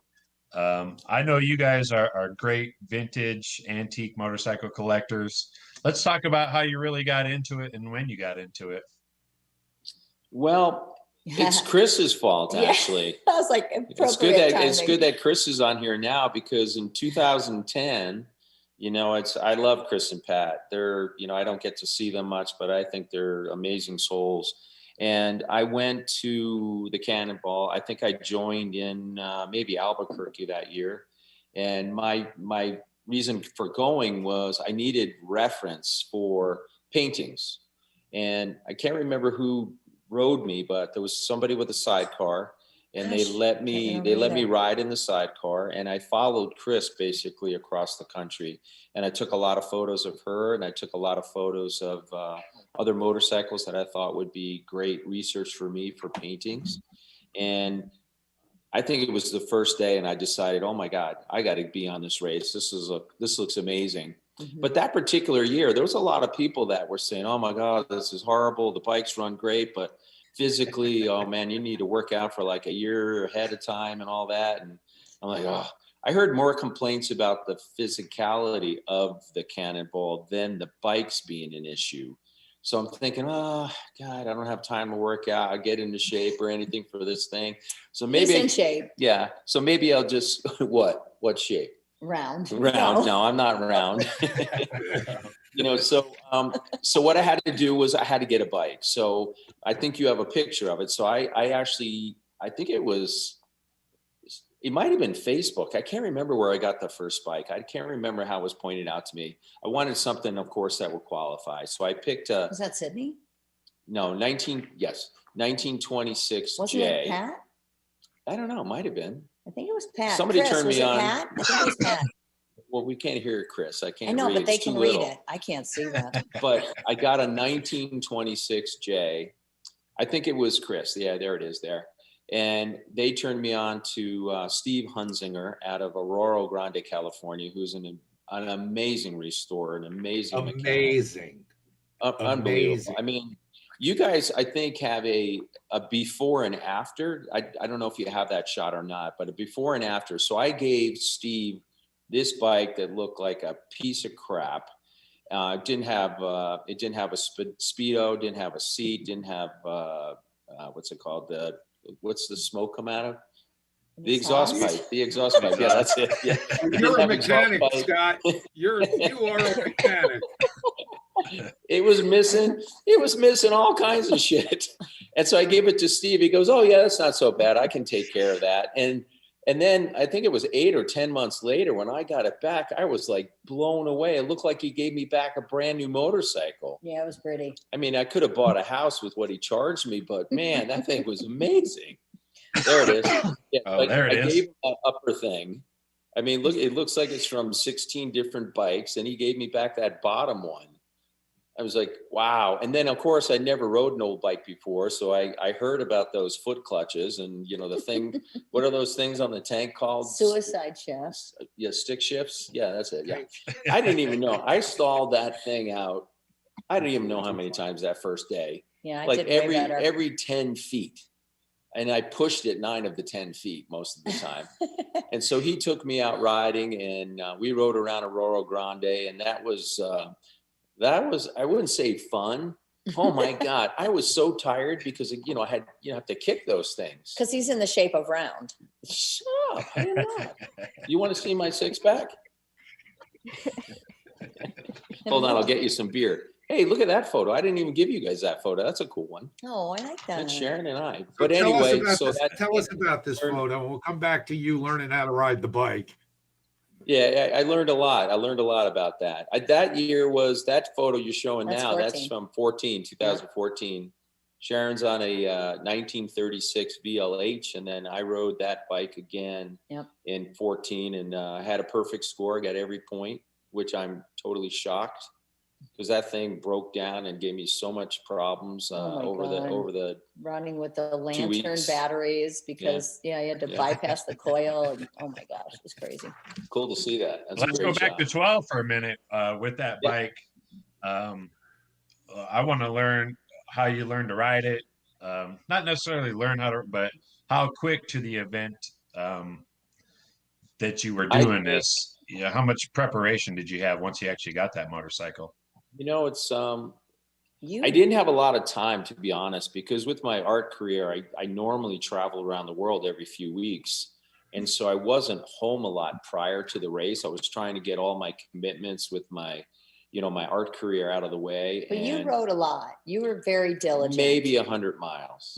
I know you guys are great vintage antique motorcycle collectors. Let's talk about how you really got into it and when you got into it. Well, it's Chris's fault, Yeah. actually. I was like, It's appropriate good that Chris is on here now, because in 2010, I love Chris and Pat. They're, I don't get to see them much, but I think they're amazing souls. And I went to the Cannonball. I think I joined in maybe Albuquerque that year. And my reason for going was I needed reference for paintings. And I can't remember who rode me, but there was somebody with a sidecar, and they let me ride in the sidecar, and I followed Chris basically across the country. And I took a lot of photos of her, and I took a lot of photos of other motorcycles that I thought would be great research for me for paintings. And I think it was the first day, and I decided, oh my God, I got to be on this race. This looks amazing. Mm-hmm. But that particular year, there was a lot of people that were saying, oh my God, this is horrible. The bikes run great, but physically, oh man, you need to work out for like a year ahead of time and all that. And I'm like, oh, I heard more complaints about the physicality of the Cannonball than the bikes being an issue. So I'm thinking, oh God, I don't have time to work out, I get into shape or anything for this thing. So maybe He's in shape. Yeah. So maybe I'll just, what shape? Round. No, I'm not round. So what I had to do was I had to get a bike. So I think you have a picture of it. So I think it might have been Facebook. I can't remember where I got the first bike. I can't remember how it was pointed out to me. I wanted something, of course, that would qualify. So I picked Was that Sydney? 1926 Wasn't J. it Pat? I don't know. Might have been. I think it was Pat. Somebody Chris, turned was me it on. Pat? I think it was Pat. Well, we can't hear Chris. I can't I know, read. but they It's too can read little. it. I can't see that. But I got a 1926J. I think it was Chris. Yeah, there it is there. And they turned me on to Steve Hunzinger out of Aurora Grande, California, who's an amazing restorer, an amazing mechanic. Amazing. Unbelievable. I mean, you guys, I think, have a before and after. I don't know if you have that shot or not, but a before and after. So I gave Steve this bike that looked like a piece of crap. It didn't have a speedo, didn't have a seat, didn't have what's it called? What's the smoke come out of? The exhaust pipe. The exhaust pipe. Yeah, that's it. Yeah. You're a mechanic, Scott. You are a mechanic. It was missing all kinds of shit. And so I gave it to Steve. He goes, "Oh yeah, that's not so bad. I can take care of that." And then I think it was 8 or 10 months later when I got it back, I was like blown away. It looked like he gave me back a brand new motorcycle. Yeah, it was pretty. I mean, I could have bought a house with what he charged me, but man, that thing was amazing. There it is. Yeah, there it is. I gave him that upper thing. I mean, look, it looks like it's from 16 different bikes, and he gave me back that bottom one. I was like, wow. And then, of course, I never rode an old bike before. So I heard about those foot clutches and, the thing, what are those things on the tank called? Suicide shafts. Yeah, stick shifts. Yeah, that's it. Yeah. I didn't even know. I stalled that thing out. I didn't even know how many times that first day. Yeah, I like did way better. every 10 feet. And I pushed it 9 of the 10 feet most of the time. And so he took me out riding, and we rode around Aurora Grande, and that was, I wouldn't say fun. Oh my God. I was so tired because, I had, have to kick those things. Because he's in the shape of round. Shut up. I'm not. You want to see my 6-pack? Hold on. I'll get you some beer. Hey, look at that photo. I didn't even give you guys that photo. That's a cool one. Oh, I like that. That's Sharon and I. But anyway, tell us about this photo. We'll come back to you learning how to ride the bike. Yeah, I learned a lot. I learned a lot about that. That year was that photo you're showing now. 14. That's from 2014. Yeah. Sharon's on a 1936 VLH, and then I rode that bike again in 14, and I had a perfect score, got every point, which I'm totally shocked because that thing broke down and gave me so much problems over the running with the lantern batteries because you had to bypass the coil. And, oh my gosh, it was crazy. Cool to see that. Let's go back to 12 for a minute with that bike. I want to learn how you learn to ride it. Not necessarily learn how to, but how quick to the event that you were doing this. Yeah, how much preparation did you have once you actually got that motorcycle? It's I didn't have a lot of time, to be honest, because with my art career, I normally travel around the world every few weeks. And so I wasn't home a lot prior to the race. I was trying to get all my commitments with my, my art career out of the way. But you rode a lot. You were very diligent. Maybe 100 miles.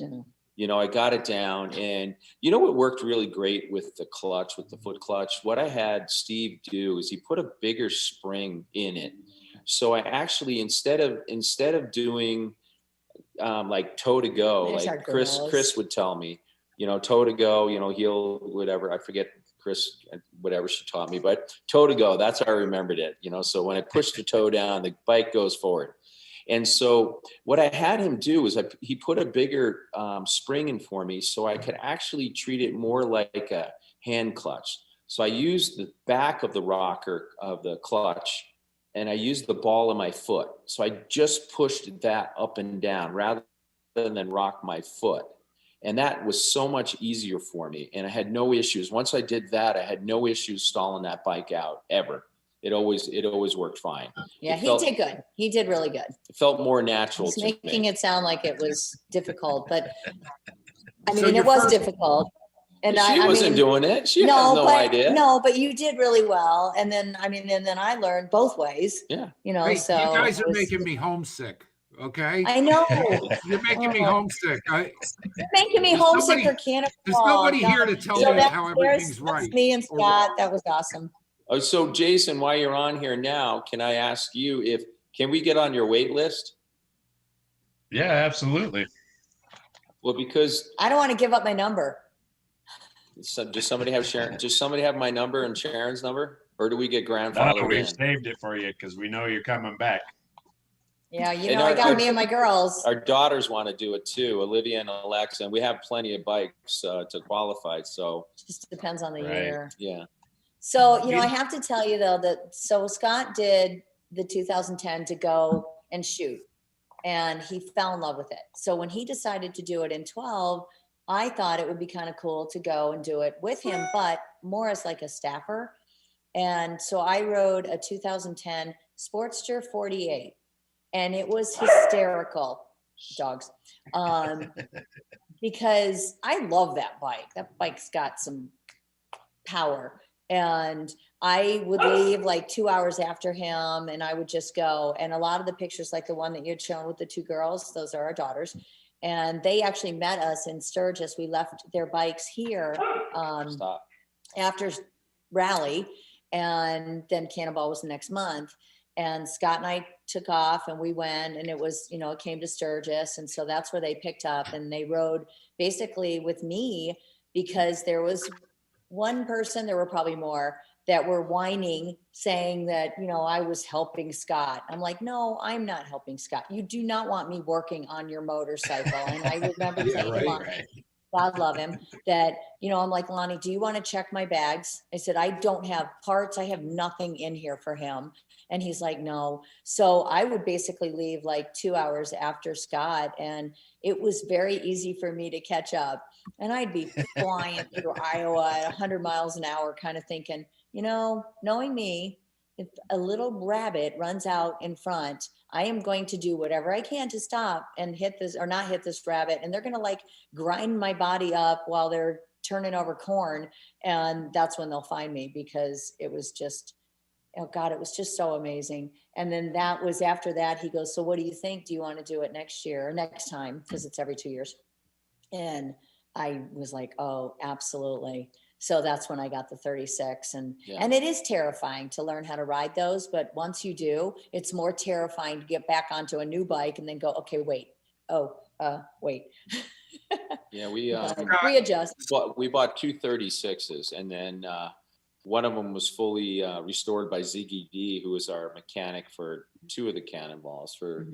Yeah. I got it down. And what worked really great with the clutch, with the foot clutch? What I had Steve do is he put a bigger spring in it. So I actually, instead of doing like toe to go, like Chris would tell me, toe to go, he'll whatever, I forget Chris, whatever she taught me, but toe to go, that's how I remembered it, so when I push the toe down, the bike goes forward. And so what I had him do is he put a bigger spring in for me so I could actually treat it more like a hand clutch. So I used the back of the rocker of the clutch, and I used the ball of my foot. So I just pushed that up and down rather than rock my foot. And that was so much easier for me. And I had no issues. Once I did that, I had no issues stalling that bike out ever. It always worked fine. Yeah, he did good. He did really good. It felt more natural. He's making it sound like it was difficult, but I mean, it was difficult. And she wasn't doing it. She has no idea. No, but you did really well. And then, I learned both ways. Yeah. So you guys are making me homesick. Okay. I know. You're making me homesick. You're making me homesick for Cannonball. There's nobody here to tell me how everything's right. Me and Scott. That was awesome. Oh, so Jason, while you're on here now, can I ask you can we get on your wait list? Yeah, absolutely. Well, because I don't want to give up my number. So does somebody have Sharon? Does somebody have my number and Sharon's number? or do we get grandfathered No, we've in? saved it for you because we know you're coming back. Yeah, you And know, I got me and my girls. Our daughters want to do it too, Olivia and Alexa, and we have plenty of bikes to qualify. So Just depends on the Right. year. yeah, So, you know, I have to tell you though that so Scott did the 2010 to go and shoot, and he fell in love with it. So when he decided to do it in 12, I thought it would be kind of cool to go and do it with him, but more as like a staffer. And so I rode a 2010 Sportster 48, and it was hysterical. Dogs. Because I love that bike. That bike's got some power. And I would leave like 2 hours after him, and I would just go. And a lot of the pictures, like the one that you had shown with the two girls, those are our daughters. And they actually met us in Sturgis. We left their bikes here after rally, and then Cannonball was the next month. And Scott and I took off, and we went, and it was, you know, it came to Sturgis. And so that's where they picked up, and they rode basically with me, because there was one person, there were probably more, that were whining, saying that, you know, I was helping Scott. I'm like, no, I'm not helping Scott. You do not want me working on your motorcycle. And I remember saying to Lonnie, God love him, that, you know, I'm like, Lonnie, do you want to check my bags? I said, I don't have parts. I have nothing in here for him. And he's like, no. So I would basically leave like 2 hours after Scott, and it was very easy for me to catch up. And I'd be flying through Iowa at 100 miles an hour, kind of thinking, you know, knowing me, if a little rabbit runs out in front, I am going to do whatever I can to stop and hit this, or not hit this rabbit. And they're going to like grind my body up while they're turning over corn. And that's when they'll find me, because it was just, oh God, it was just so amazing. And then that was after that, he goes, so what do you think? Do you want to do it next year or next time? Because it's every 2 years. And I was like, oh, absolutely. So that's when I got the 36, and it is terrifying to learn how to ride those. But once you do, it's more terrifying to get back onto a new bike and then go, okay, wait. Oh, wait. Yeah, we readjust. We bought two 36s, and then one of them was fully restored by Ziggy D, who was our mechanic for two of the Cannonballs for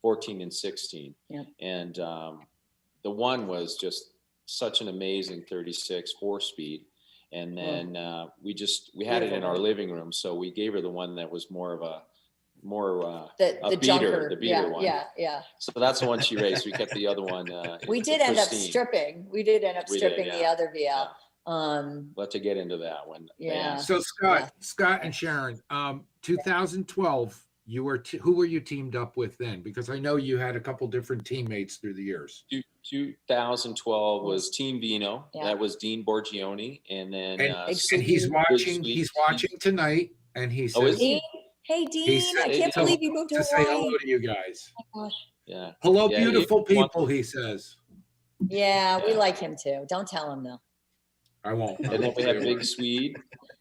14 and 16. Yep. And the one was just such an amazing 36 4-speed. And then we had it in our living room. So we gave her the one that was more of a beater, the beater one. Yeah. So that's the one she raced. We kept the other one. We did end up stripping. We did end up stripping the other VL. Yeah. We'll have to get into that one. Yeah. So Scott and Sharon, 2012, you were who were you teamed up with then? Because I know you had a couple different teammates through the years. 2012 was Team Vino. Yeah. That was Dean Borgioni, and then and he's watching. He's watching tonight, and he says, Dean? Hey Dean, I can't believe you moved to say Hawaii. hello to you guys. Oh my gosh. Yeah. Hello, beautiful people. He says. Yeah, we like him too. Don't tell him though. I won't. And then we have Big Swede,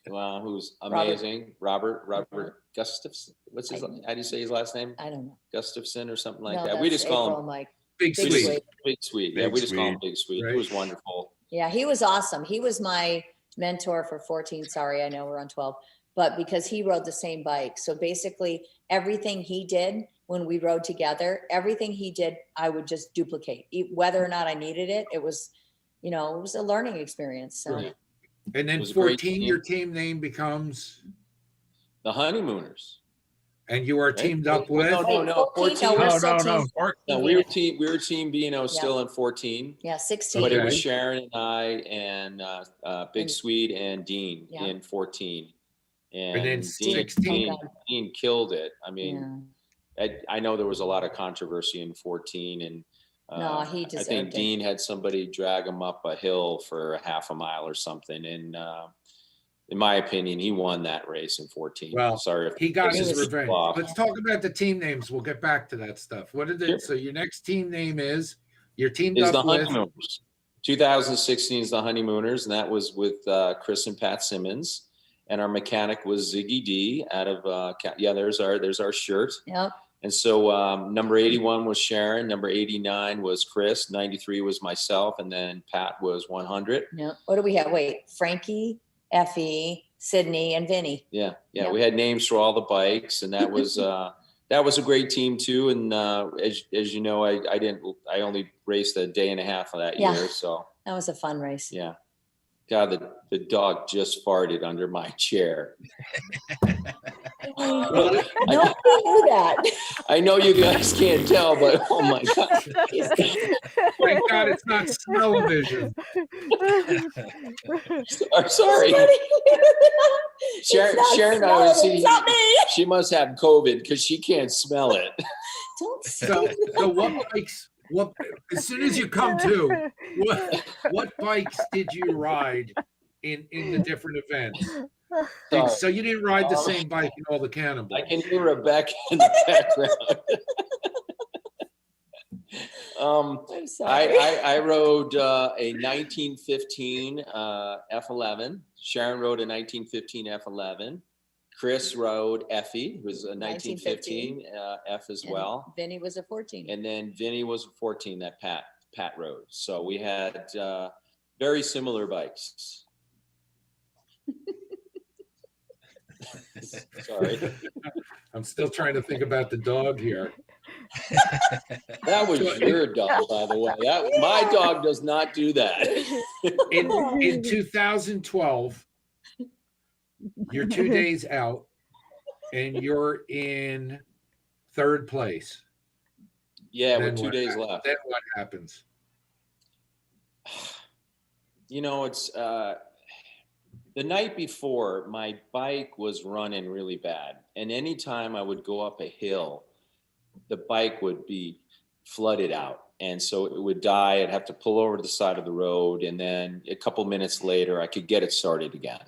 who's amazing. Robert Gustafson. What's his? How do you say his last name? I don't know. Gustafson or something like No, that. We just call him like Big Swede. Big Swede. Yeah, we just call him Big Swede. Right. He was wonderful. Yeah, he was awesome. He was my mentor for 14. Sorry, I know we're on 12, but because he rode the same bike. So basically everything he did when we rode together, everything he did, I would just duplicate, whether or not I needed it. It was, you know, it was a learning experience. So. Right. And then 14, your team name becomes the Honeymooners. And you are teamed up with? No. 14. No, we were Team Bino still in 14. Yeah, 16. But it was Sharon and I and Big Swede and Dean in 14. And then 16. Dean killed it. I mean, I know there was a lot of controversy in 14, and no, he deserved I think it. Dean had somebody drag him up a hill for a half a mile or something, and in my opinion, he won that race in 14. Well, sorry, he got his revenge. Let's talk about the team names. We'll get back to that stuff. What did it? Sure. So your next team name is your team is the Honeymooners. 2016 is the Honeymooners, and that was with Chris and Pat Simmons, and our mechanic was Ziggy D out of there's our shirt. Yep. And so number 81 was Sharon, number 89 was Chris, 93 was myself, and then Pat was 100. Yeah. What do we have? Wait, Frankie, Effie, Sydney and Vinny. Yeah. Yep. We had names for all the bikes, and that was a great team too. And as you know, I only raced a day and a half of that year. So that was a fun race. Yeah. God, the dog just farted under my chair. Nobody knew that. I know you guys can't tell, but oh my God. Thank God it's not smell-o-vision. Sorry. Sharon, I was seeing, she must have COVID because she can't smell it. Don't So as soon as you come to, what bikes did you ride in the different events? So you didn't ride the same bike in all the Cannonballs. I can hear Rebecca in the background. I'm sorry. I rode a 1915 F11. Sharon rode a 1915 F11. Chris rode Effie, who was a 1915 F as well. Vinny was a 14. And then Vinny was a 14 that Pat rode. So we had very similar bikes. Sorry. I'm still trying to think about the dog here. That was your dog, by the way. My dog does not do that. In 2012, you're 2 days out and you're in third place. Yeah, Then with 2 days left. Then what happens? You know, it's the night before, my bike was running really bad. And anytime I would go up a hill, the bike would be flooded out. And so it would die. I'd have to pull over to the side of the road. And then a couple minutes later, I could get it started again.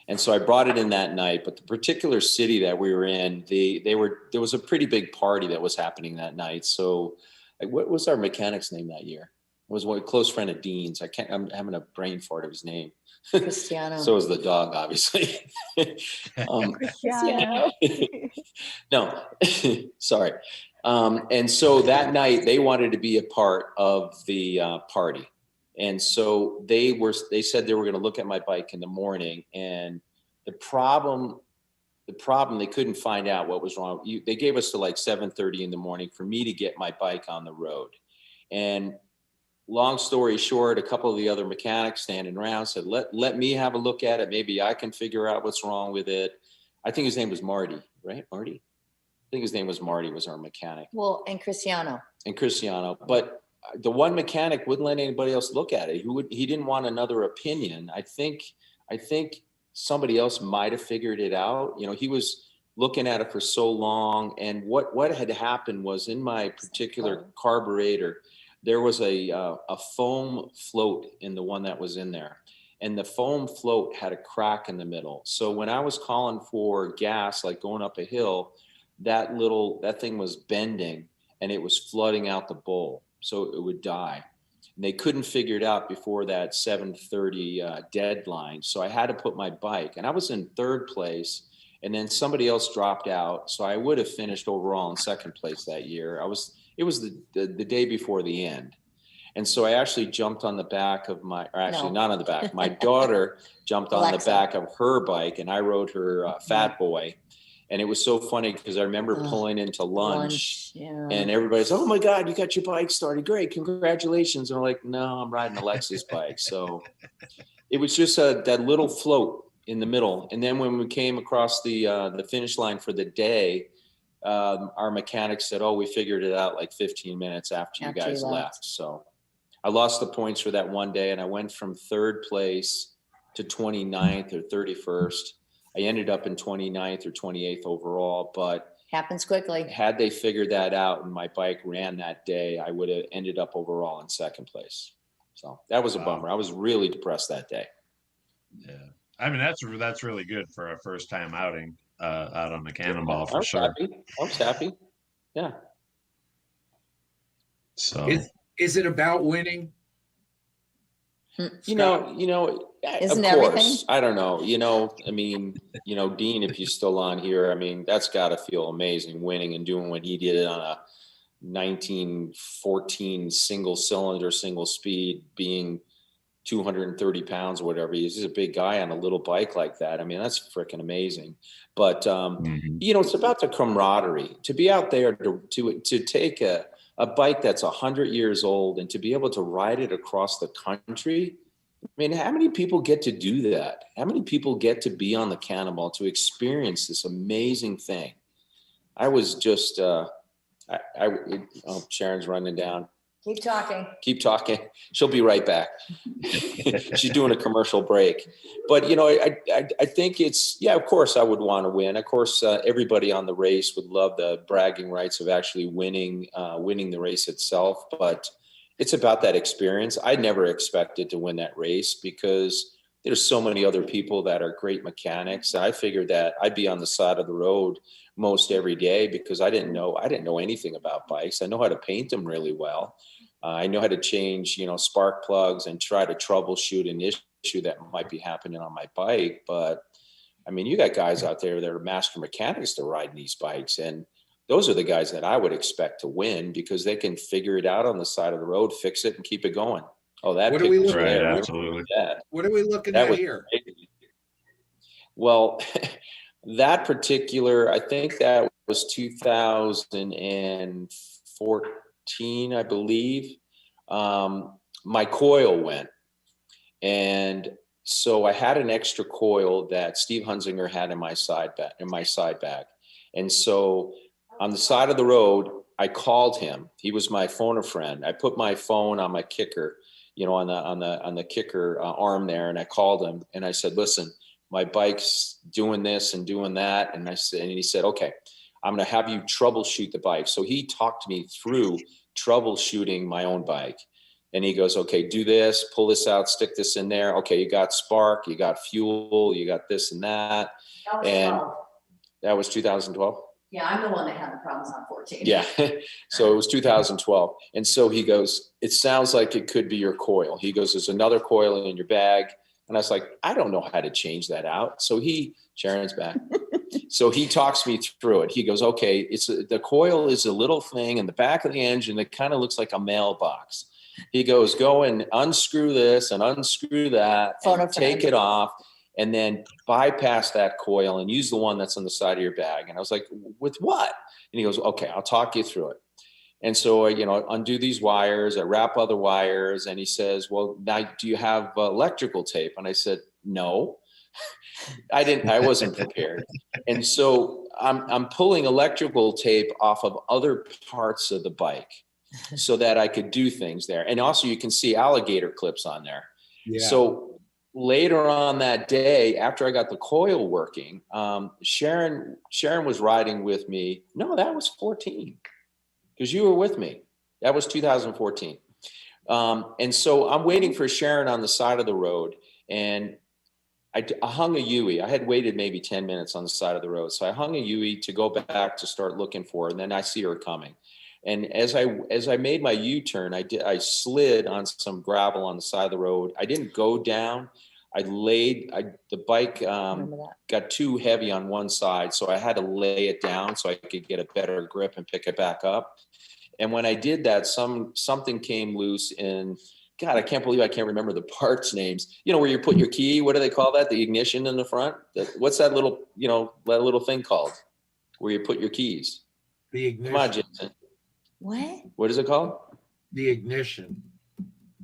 And so I brought it in that night. But the particular city that we were in, there was a pretty big party that was happening that night. So what was our mechanic's name that year? It was a close friend of Dean's. I'm having a brain fart of his name. Cristiano. So is the dog, obviously. Cristiano. No, sorry. And so that night they wanted to be a part of the party. And so they said they were going to look at my bike in the morning, and the problem they couldn't find out what was wrong. They gave us to like 7:30 in the morning for me to get my bike on the road. And long story short, a couple of the other mechanics standing around said, let me have a look at it. Maybe I can figure out what's wrong with it. I think his name was Marty, right? Marty? I think his name was Marty, was our mechanic. Well, and Cristiano. But the one mechanic wouldn't let anybody else look at it. He didn't want another opinion. I think somebody else might have figured it out. You know, he was looking at it for so long. And what had happened was, in my particular carburetor, there was a foam float in the one that was in there. And the foam float had a crack in the middle. So when I was calling for gas, like going up a hill, that thing was bending and it was flooding out the bowl. So it would die. And they couldn't figure it out before that 7:30 deadline. So I had to put my bike, and I was in third place, and then somebody else dropped out. So I would have finished overall in second place that year. It was the day before the end. And so I actually jumped on the back of not on the back. My daughter jumped on the back of her bike, and I rode her Fat Boy. And it was so funny because I remember pulling into lunch and everybody's, oh my God, you got your bike started. Great. Congratulations. And I'm like, no, I'm riding a Lexus bike. So it was just that little float in the middle. And then when we came across the finish line for the day, our mechanic said, oh, we figured it out like 15 minutes after you guys left. So I lost the points for that one day, and I went from third place to 29th or 31st. I ended up in 29th or 28th overall, but happens quickly. Had they figured that out and my bike ran that day, I would have ended up overall in second place. So that was a bummer. I was really depressed that day. Yeah. I mean, that's really good for a first time outing out on the Cannonball for sure. I was happy. Yeah. So is it about winning? You know, isn't of course, everything? I don't know. I mean, Dean, if you're still on here, I mean, that's got to feel amazing, winning and doing what he did on a 1914 single cylinder, single speed, being 230 pounds or whatever. He's just a big guy on a little bike like that. I mean, that's freaking amazing. But, you know, it's about the camaraderie to be out there to take a bike that's 100 years old and to be able to ride it across the country. I mean, how many people get to do that? How many people get to be on the Cannonball to experience this amazing thing? I was just, Sharon's running down. Keep talking. Keep talking. She'll be right back. She's doing a commercial break. But, you know, I think it's, yeah, of course I would want to win. Of course, everybody on the race would love the bragging rights of actually winning the race itself. But it's about that experience. I never expected to win that race because there's so many other people that are great mechanics. I figured that I'd be on the side of the road most every day because I didn't know anything about bikes. I know how to paint them really well. I know how to change, you know, spark plugs and try to troubleshoot an issue that might be happening on my bike. But I mean, you got guys out there that are master mechanics to ride these bikes. And those are the guys that I would expect to win because they can figure it out on the side of the road, fix it and keep it going. Oh, that What are we picture looking there. at? Absolutely. What are we looking That at was here? amazing. Well, that particular, I think that was 2014, I believe. My coil went. And so I had an extra coil that Steve Hunzinger had in my side bag. And so on the side of the road, I called him. He was my phone a friend. I put my phone on my kicker, you know, on the kicker arm there. And I called him and I said, listen, my bike's doing this and doing that. And he said, okay, I'm going to have you troubleshoot the bike. So he talked me through troubleshooting my own bike. And he goes, okay, do this, pull this out, stick this in there. Okay, you got spark, you got fuel, you got this and that. And that was 2012. Yeah, I'm the one that had the problems on 14. Yeah. So it was 2012. And so he goes, it sounds like it could be your coil. He goes, there's another coil in your bag. And I was like, I don't know how to change that out. So Sharon's back. So he talks me through it. He goes, okay, the coil is a little thing in the back of the engine that kind of looks like a mailbox. He goes, go and unscrew this and unscrew that and take it off and then bypass that coil and use the one that's on the side of your bag. And I was like, with what? And he goes, okay, I'll talk you through it. And so, you know, undo these wires, I wrap other wires. And he says, well, now do you have electrical tape? And I said, no, I wasn't prepared. And so I'm pulling electrical tape off of other parts of the bike so that I could do things there. And also you can see alligator clips on there. Yeah. So later on that day, after I got the coil working, Sharon was riding with me. No, that was 14 because you were with me. That was 2014. And so I'm waiting for Sharon on the side of the road and I hung a Yui. I had waited maybe 10 minutes on the side of the road. So I hung a Yui to go back to start looking for her. And then I see her coming. And as I made my U-turn, I slid on some gravel on the side of the road. I didn't go down. The bike got too heavy on one side, so I had to lay it down so I could get a better grip and pick it back up. And when I did that, something came loose in, God, I can't believe I can't remember the parts names. You know, where you put your key, what do they call that? The ignition in the front? What's that little, that little thing called where you put your keys? The ignition. Come on, Jason. What is it called? The ignition.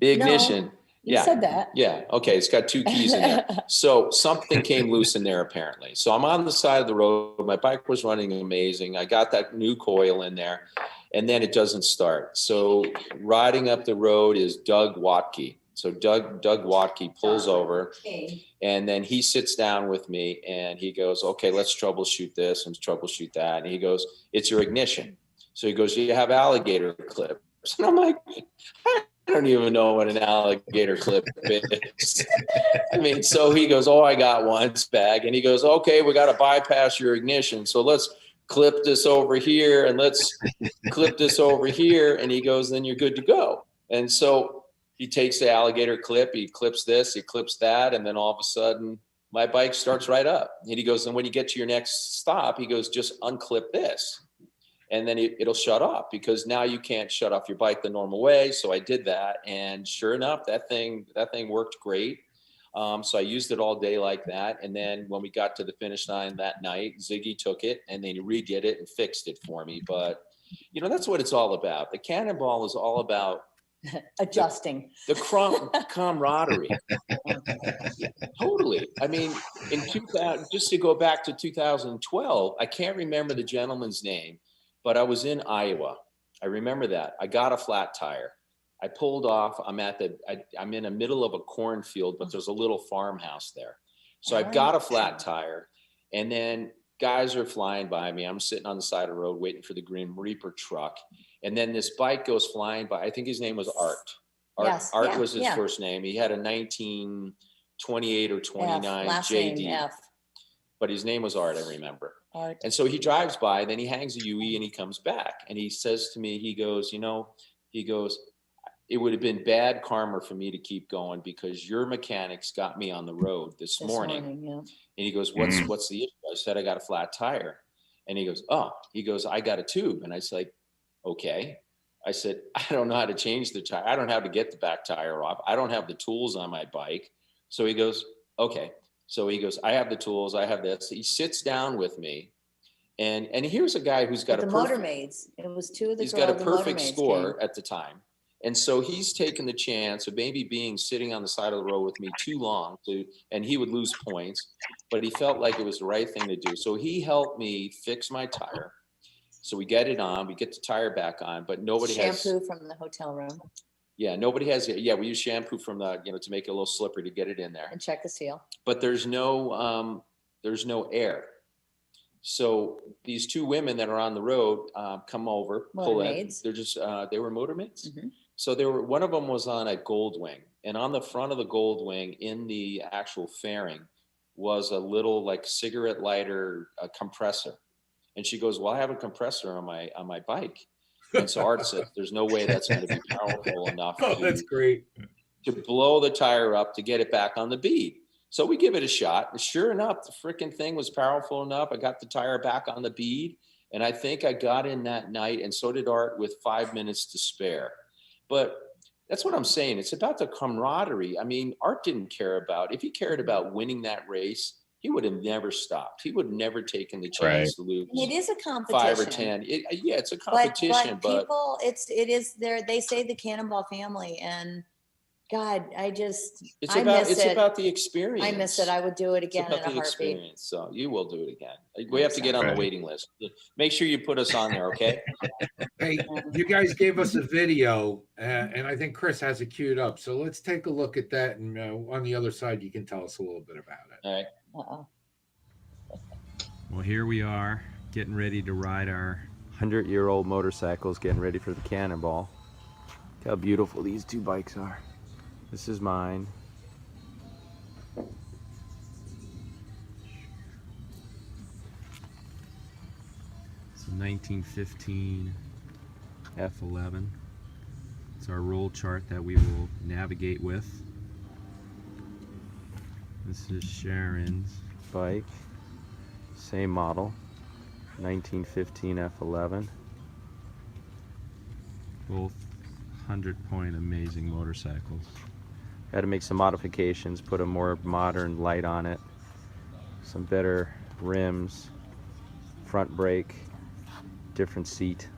The ignition. No, you said that. Yeah. Okay. It's got two keys in there. So something came loose in there apparently. So I'm on the side of the road. My bike was running amazing. I got that new coil in there and then it doesn't start. So riding up the road is Doug Watke. So Doug Watke pulls over and then he sits down with me and he goes, okay, let's troubleshoot this and troubleshoot that. And he goes, it's your ignition. So he goes, you have alligator clips. And I'm like, I don't even know what an alligator clip is. I mean, so he goes, oh, I got one. It's bag. And he goes, okay, we got to bypass your ignition. So let's clip this over here and let's clip this over here. And he goes, then you're good to go. And so he takes the alligator clip, he clips this, he clips that. And then all of a sudden my bike starts right up. And he goes, and when you get to your next stop, he goes, just unclip this. and then it'll shut off, because now you can't shut off your bike the normal way. So I did that, and sure enough, that thing worked great. So I used it all day like that. And then when we got to the finish line that night, Ziggy took it and then he redid it and fixed it for me. But, you know, that's what it's all about. The Cannonball is all about adjusting the camaraderie. Totally. I mean, in 2000, just to go back to 2012, I can't remember the gentleman's name, but I was in Iowa. I remember that. I got a flat tire. I pulled off. I'm in the middle of a cornfield, but there's a little farmhouse there. So I've got a flat tire, and then guys are flying by me. I'm sitting on the side of the road waiting for the Grim Reaper truck. And then this bike goes flying by. I think his name was Art. Yes, Art yeah, was his yeah. first name. He had a 1928 or 29 last JD. name, F. But his name was Art, I remember. Art. And so he drives by, then he hangs a UE and he comes back. And he says to me, he goes, it would have been bad karma for me to keep going because your mechanics got me on the road this morning. Yeah. And he goes, what's the issue? I said, I got a flat tire. And he goes, I got a tube. And I was like, okay. I said, I don't know how to change the tire. I don't know how to get the back tire off. I don't have the tools on my bike. So he goes, okay. So he goes, I have the tools. I have this. He sits down with me. And here's a guy who's got the motor maids. It was two of the he's girls. got a the perfect motor score maids at the time. And so he's taken the chance of maybe sitting on the side of the road with me too long and he would lose points, but he felt like it was the right thing to do. So he helped me fix my tire. So we get it on, we get the tire back on, but nobody has shampoo from the hotel room. Yeah, nobody has it. Yeah, we use shampoo from the, to make it a little slippery to get it in there. And check the seal. But there's no air. So these two women that are on the road come over, pull it. They're just they were motor maids. Mm-hmm. So one of them was on a Goldwing, and on the front of the Goldwing in the actual fairing was a little like cigarette lighter compressor. And she goes, well, I have a compressor on my bike. And so Art said, there's no way that's going to be powerful enough that's great. to blow the tire up to get it back on the bead. So we give it a shot. And sure enough, the freaking thing was powerful enough. I got the tire back on the bead. And I think I got in that night, and so did Art, with 5 minutes to spare. But that's what I'm saying. It's about the camaraderie. I mean, Art didn't care about, if he cared about winning that race, he would have never stopped. He would have never taken the chance to lose. It is a competition. 5 or 10. It's a competition, but people, it is there. They say the Cannonball family, and God, it's about the experience. I miss it. I would do it again in a heartbeat. Experience. So you will do it again. We have to get on the waiting list. Make sure you put us on there, okay? Hey, you guys gave us a video, and I think Chris has it queued up. So let's take a look at that, and on the other side, you can tell us a little bit about it. All right. Well, here we are getting ready to ride our 100-year-old motorcycles, getting ready for the Cannonball. Look how beautiful these two bikes are. This is mine. It's a 1915 F11. It's our roll chart that we will navigate with. This is Sharon's bike, same model, 1915 F11. Both 100-point amazing motorcycles. Had to make some modifications, put a more modern light on it, some better rims, front brake, different seat.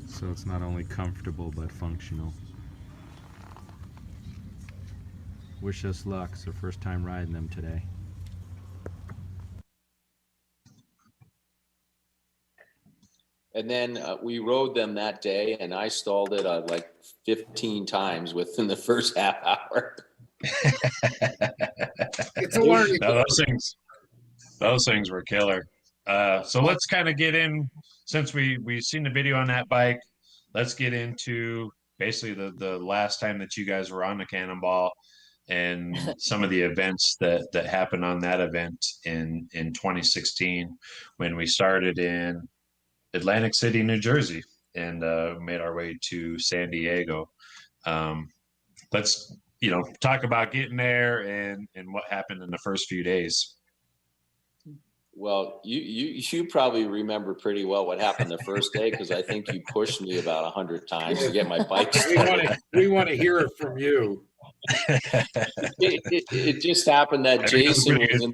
So it's not only comfortable but functional. Wish us luck. It's our first time riding them today. And then we rode them that day, and I stalled it like 15 times within the first half hour. It's a learning. No, those things were killer. So let's kind of get in, since we've seen the video on that bike, let's get into basically the last time that you guys were on the Cannonball and some of the events that happened on that event in 2016 when we started in Atlantic City, New Jersey, and made our way to San Diego. Let's talk about getting there and what happened in the first few days. Well, you probably remember pretty well what happened the first day, because I think you pushed me about 100 times to get my bike started. We want to hear it from you. It just happened that Jason was in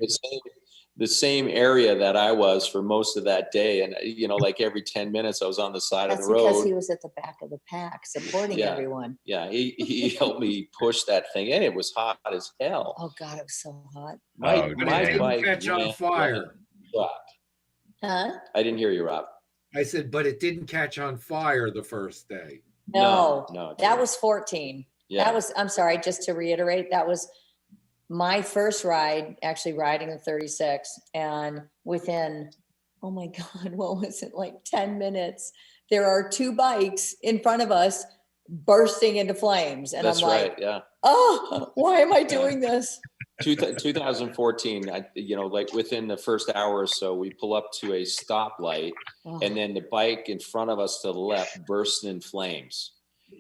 the same area that I was for most of that day, and like every 10 minutes I was on the side of the road. Because he was at the back of the pack supporting everyone. Yeah, he helped me push that thing, and it was hot as hell. Oh God, it was so hot. My bike catch on fire. Huh? I didn't hear you, Rob. I said, but it didn't catch on fire the first day. No, it that didn't. was 14. Yeah. That was, I'm sorry, just to reiterate, that was my first ride, actually riding the 36. And within, oh my God, what was it, like 10 minutes, there are two bikes in front of us bursting into flames. And That's I'm like, right, yeah. oh, why am I doing this? 2014, like within the first hour or so, we pull up to a stoplight, and then the bike in front of us to the left bursts in flames.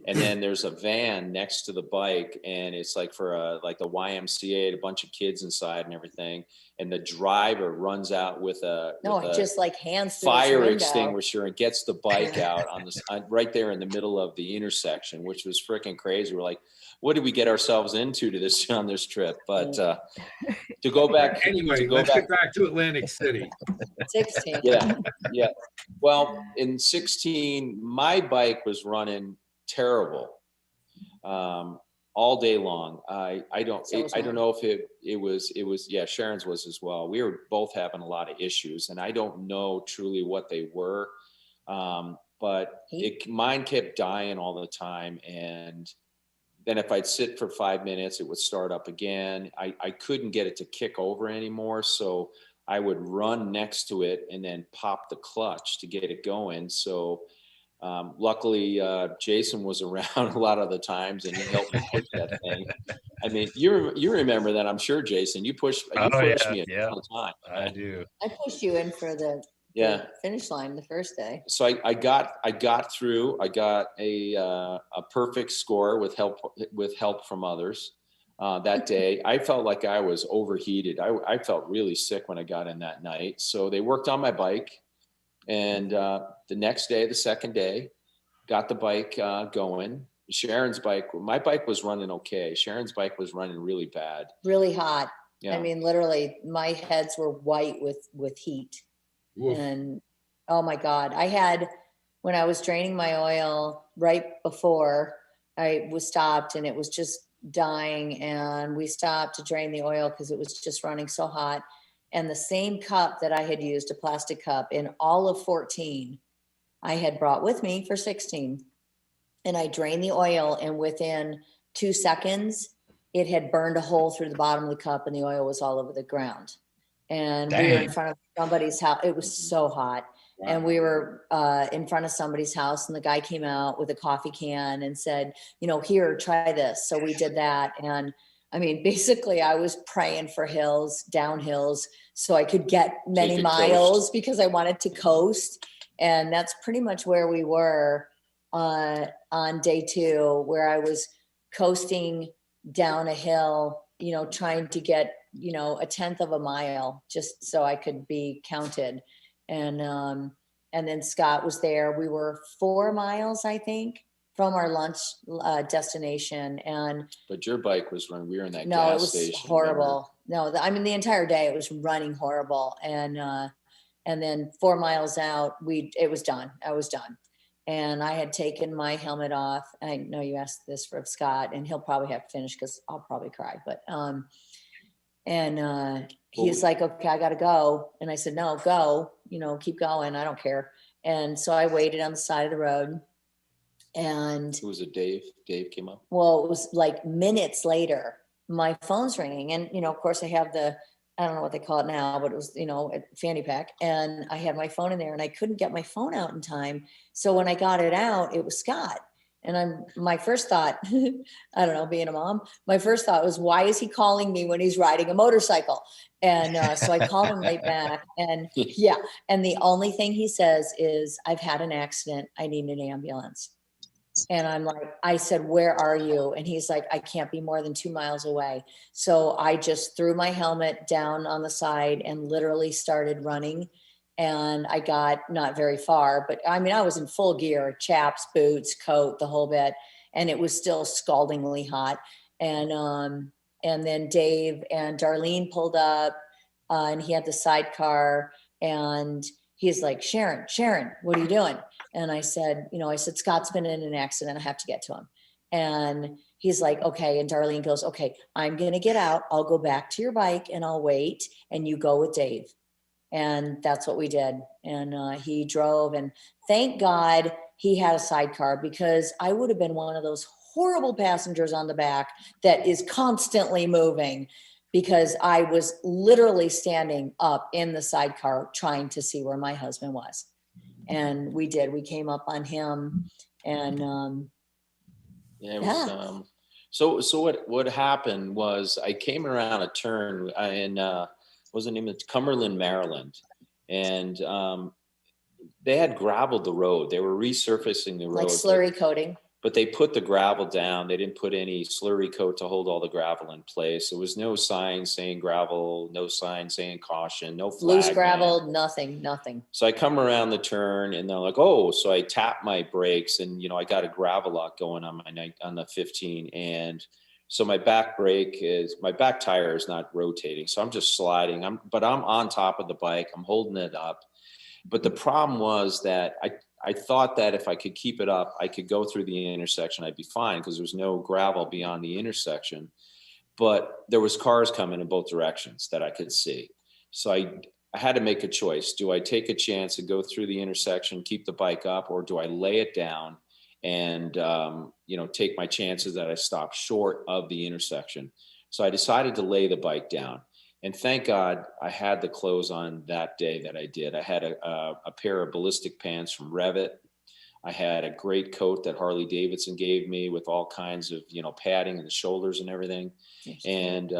And then there's a van next to the bike, and it's like for like the YMCA, a bunch of kids inside and everything. And the driver runs out with a just like hands through fire extinguisher and gets the bike out right there in the middle of the intersection, which was freaking crazy. We're like, what did we get ourselves into on this trip? But to go back anyway, let's get back to Atlantic City. 16. Yeah. Well, in 16, my bike was running terrible all day long. I don't know if it was Sharon's was as well. We were both having a lot of issues, and I don't know truly what they were, but mine kept dying all the time. And then if I'd sit for 5 minutes, it would start up again. I couldn't get it to kick over anymore, so I would run next to it and then pop the clutch to get it going. So luckily, Jason was around a lot of the times, and he helped me push that thing. I mean, you remember that, I'm sure, Jason. You pushed me a ton of time. I do. I pushed you in for the finish line the first day. So I got through. I got a perfect score with help from others. That day, I felt like I was overheated. I felt really sick when I got in that night. So they worked on my bike. And the next day, the second day, got the bike going. Sharon's bike, my bike was running okay. Sharon's bike was running really bad. Really hot. Yeah. I mean, literally, my heads were white with heat. Oof. And oh my God, when I was draining my oil right before I was stopped, and it was just dying, and we stopped to drain the oil because it was just running so hot. And the same cup that I had used, a plastic cup, in all of 14, I had brought with me for 16. And I drained the oil, and within 2 seconds, it had burned a hole through the bottom of the cup, and the oil was all over the ground. And we were in front of somebody's house. It was so hot. Wow. And we were in front of somebody's house, and the guy came out with a coffee can and said, here, try this. So we did that. And I mean, basically, I was praying for downhills, so I could get many miles because I wanted to coast. And that's pretty much where we were on day 2, where I was coasting down a hill, trying to get, a tenth of a mile just so I could be counted. And then Scott was there. We were 4 miles, I think, from our lunch destination. But your bike was running. We were in that gas station. No, it was station, horrible. Remember? No, the entire day it was running horrible. And then 4 miles out, it was done. I was done. And I had taken my helmet off. I know you asked this for Scott, and he'll probably have to finish because I'll probably cry. But he was like, okay, I got to go. And I said, no, go, keep going. I don't care. And so I waited on the side of the road. And who was it? Dave came up. Well, it was like minutes later, my phone's ringing. And, of course I have I don't know what they call it now, but it was, a fanny pack. And I had my phone in there, and I couldn't get my phone out in time. So when I got it out, it was Scott. And my first thought, I don't know, being a mom, my first thought was, why is he calling me when he's riding a motorcycle? And so I called him right back. And and the only thing he says is, I've had an accident. I need an ambulance. And I'm like, I said, where are you? And he's like, I can't be more than 2 miles away. So I just threw my helmet down on the side and literally started running. And I got not very far, but I mean, I was in full gear, chaps, boots, coat, the whole bit. And it was still scaldingly hot. And then Dave and Darlene pulled up and he had the sidecar and he's like, Sharon, what are you doing? And I said, Scott's been in an accident. I have to get to him. And he's like, okay. And Darlene goes, okay, I'm going to get out. I'll go back to your bike and I'll wait. And you go with Dave. And that's what we did. And he drove, and thank God he had a sidecar, because I would have been one of those horrible passengers on the back that is constantly moving, because I was literally standing up in the sidecar trying to see where my husband was. And we came up on him, and so what happened was I came around a turn in was the name of Cumberland, Maryland, and they had gravelled the road. They were resurfacing the road, like slurry coating. But they put the gravel down. They didn't put any slurry coat to hold all the gravel in place. There was no sign saying gravel, no sign saying caution, no flag. Loose gravel, nothing. So I come around the turn and they're like, oh, so I tap my brakes and, I got a gravel lock going on on the 15. And so my back tire is not rotating. So I'm just sliding. But I'm on top of the bike. I'm holding it up. But the problem was that I thought that if I could keep it up, I could go through the intersection. I'd be fine because there was no gravel beyond the intersection. But there was cars coming in both directions that I could see. So I had to make a choice. Do I take a chance and go through the intersection, keep the bike up, or do I lay it down and take my chances that I stop short of the intersection? So I decided to lay the bike down. And thank God I had the clothes on that day that I did. I had a pair of ballistic pants from Revit. I had a great coat that Harley Davidson gave me with all kinds of, padding in the shoulders and everything. And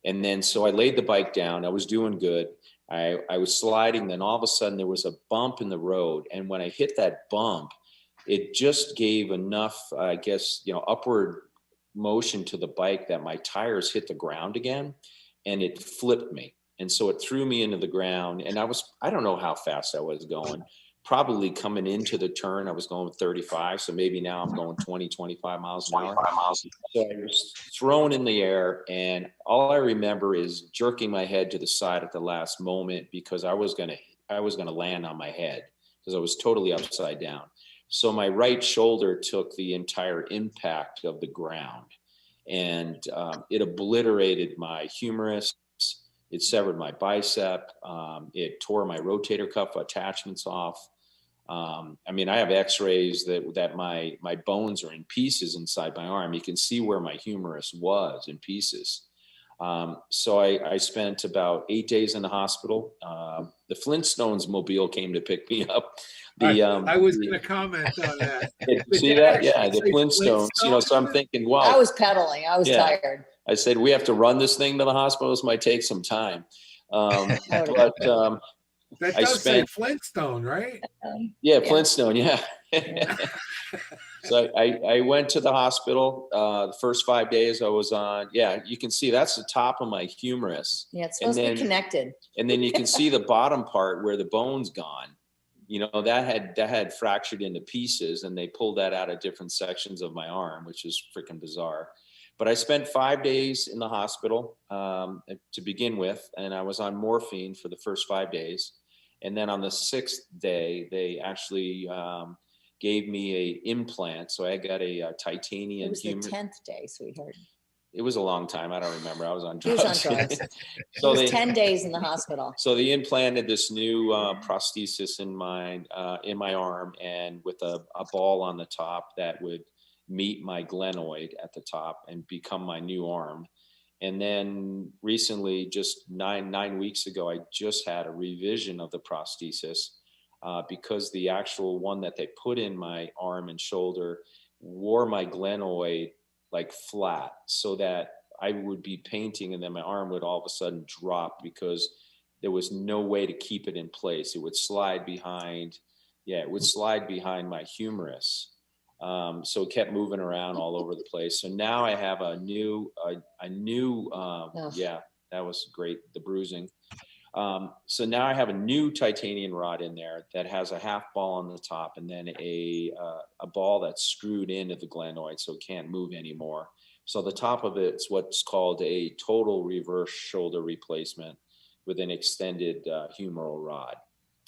then so I laid the bike down. I was doing good. I was sliding. Then all of a sudden there was a bump in the road. And when I hit that bump, it just gave enough, upward motion to the bike that my tires hit the ground again. And it flipped me. And so it threw me into the ground. And I don't know how fast I was going. Probably coming into the turn, I was going 35. So maybe now I'm going 20, 25 miles an hour. So I was thrown in the air. And all I remember is jerking my head to the side at the last moment, because I was going to land on my head because I was totally upside down. So my right shoulder took the entire impact of the ground. And it obliterated my humerus. It severed my bicep. It tore my rotator cuff attachments off. I have x-rays that my bones are in pieces inside my arm. You can see where my humerus was in pieces. So I spent about 8 days in the hospital. The Flintstones mobile came to pick me up. I was going to comment on that. See that? Yeah, the Flintstones. So I'm thinking, wow. I was pedaling. I was tired. I said, we have to run this thing to the hospital. This might take some time. That does say Flintstone, right? Yeah, Flintstone. Yeah. So I went to the hospital. The first 5 days I was on. Yeah, you can see that's the top of my humerus. Yeah, it's supposed to be connected. And then you can see the bottom part where the bone's gone. That had fractured into pieces, and they pulled that out of different sections of my arm, which is freaking bizarre. But I spent 5 days in the hospital to begin with, and I was on morphine for the first 5 days. And then on the 6th day, they actually gave me an implant. So I got a titanium. It was the 10th day, sweetheart. It was a long time. I don't remember. I was on drugs. He was on drugs. So it was 10 days in the hospital. So they implanted this new prosthesis in my arm, and with a ball on the top that would meet my glenoid at the top and become my new arm. And then recently, just nine weeks ago, I just had a revision of the prosthesis because the actual one that they put in my arm and shoulder wore my glenoid like flat, so that I would be painting and then my arm would all of a sudden drop because there was no way to keep it in place. It would slide behind. Yeah, it would slide behind my humerus. So it kept moving around all over the place. So now I have a new, yeah, that was great. The bruising. So now I have a new titanium rod in there that has a half ball on the top and then a ball that's screwed into the glenoid so it can't move anymore. So the top of it's what's called a total reverse shoulder replacement with an extended humeral rod.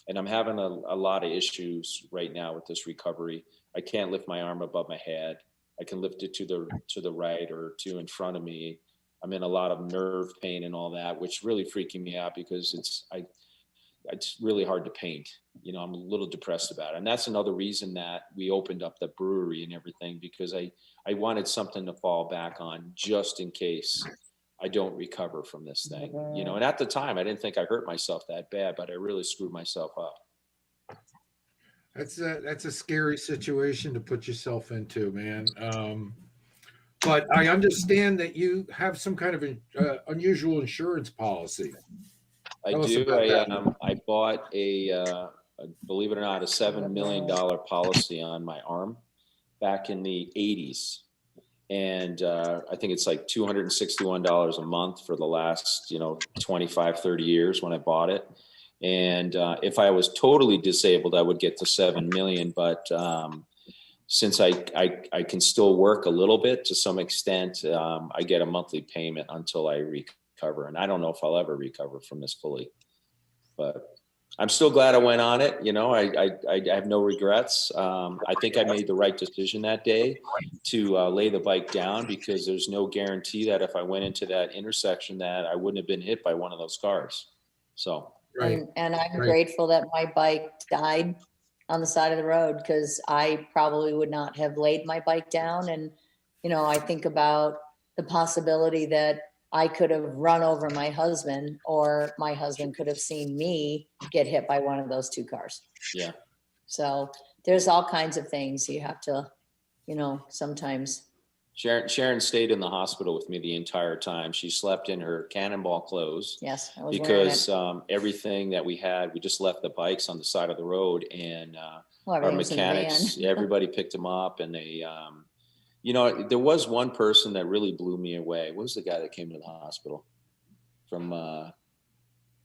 And I'm having a lot of issues right now with this recovery. I can't lift my arm above my head. I can lift it to the right or to in front of me. I'm in a lot of nerve pain and all that, which really freaking me out because it's really hard to paint. You know, I'm a little depressed about it. And that's another reason that we opened up the brewery and everything, because I wanted something to fall back on just in case I don't recover from this thing. You know, and at the time I didn't think I hurt myself that bad, but I really screwed myself up. That's a scary situation to put yourself into, man. But I understand that you have some kind of unusual insurance policy. I do. I bought a believe it or not, a $7 million policy on my arm back in the 80s. And I think it's like $261 a month for the last, 25, 30 years when I bought it. And if I was totally disabled, I would get to 7 million. But since I can still work a little bit to some extent, I get a monthly payment until I recover. And I don't know if I'll ever recover from this fully, but I'm still glad I went on it. I have no regrets. I think I made the right decision that day to lay the bike down, because there's no guarantee that if I went into that intersection that I wouldn't have been hit by one of those cars. So. Right. And I'm grateful that my bike died on the side of the road, because I probably would not have laid my bike down. And, I think about the possibility that I could have run over my husband, or my husband could have seen me get hit by one of those two cars. Yeah. So there's all kinds of things you have to, sometimes. Sharon stayed in the hospital with me the entire time. She slept in her Cannonball clothes. Yes, I was because everything that we had, we just left the bikes on the side of the road, and our mechanics, everybody picked them up, and they, there was one person that really blew me away. What was the guy that came to the hospital?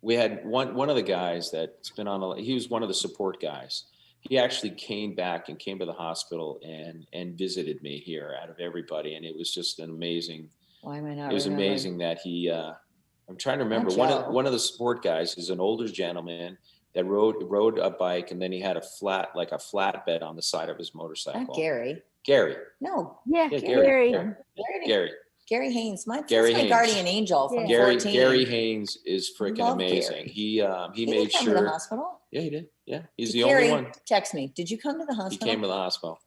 We had one of the guys that's been on. He was one of the support guys. He actually came back and came to the hospital and visited me here out of everybody. And it was just an amazing, why am I not it was remembering? amazing that he, I'm trying to remember, one of the support guys is an older gentleman that rode a bike, and then he had a flatbed on the side of his motorcycle. Not Gary. Gary. No. Yeah, Gary Haynes. My Haynes. guardian angel from Gary 14. Gary Haynes is freaking amazing. Gary. He Did made he come sure. to the hospital? Yeah, he did. Yeah, he's Did the Gary only one. Text me. Did you come to the hospital? He came to the hospital,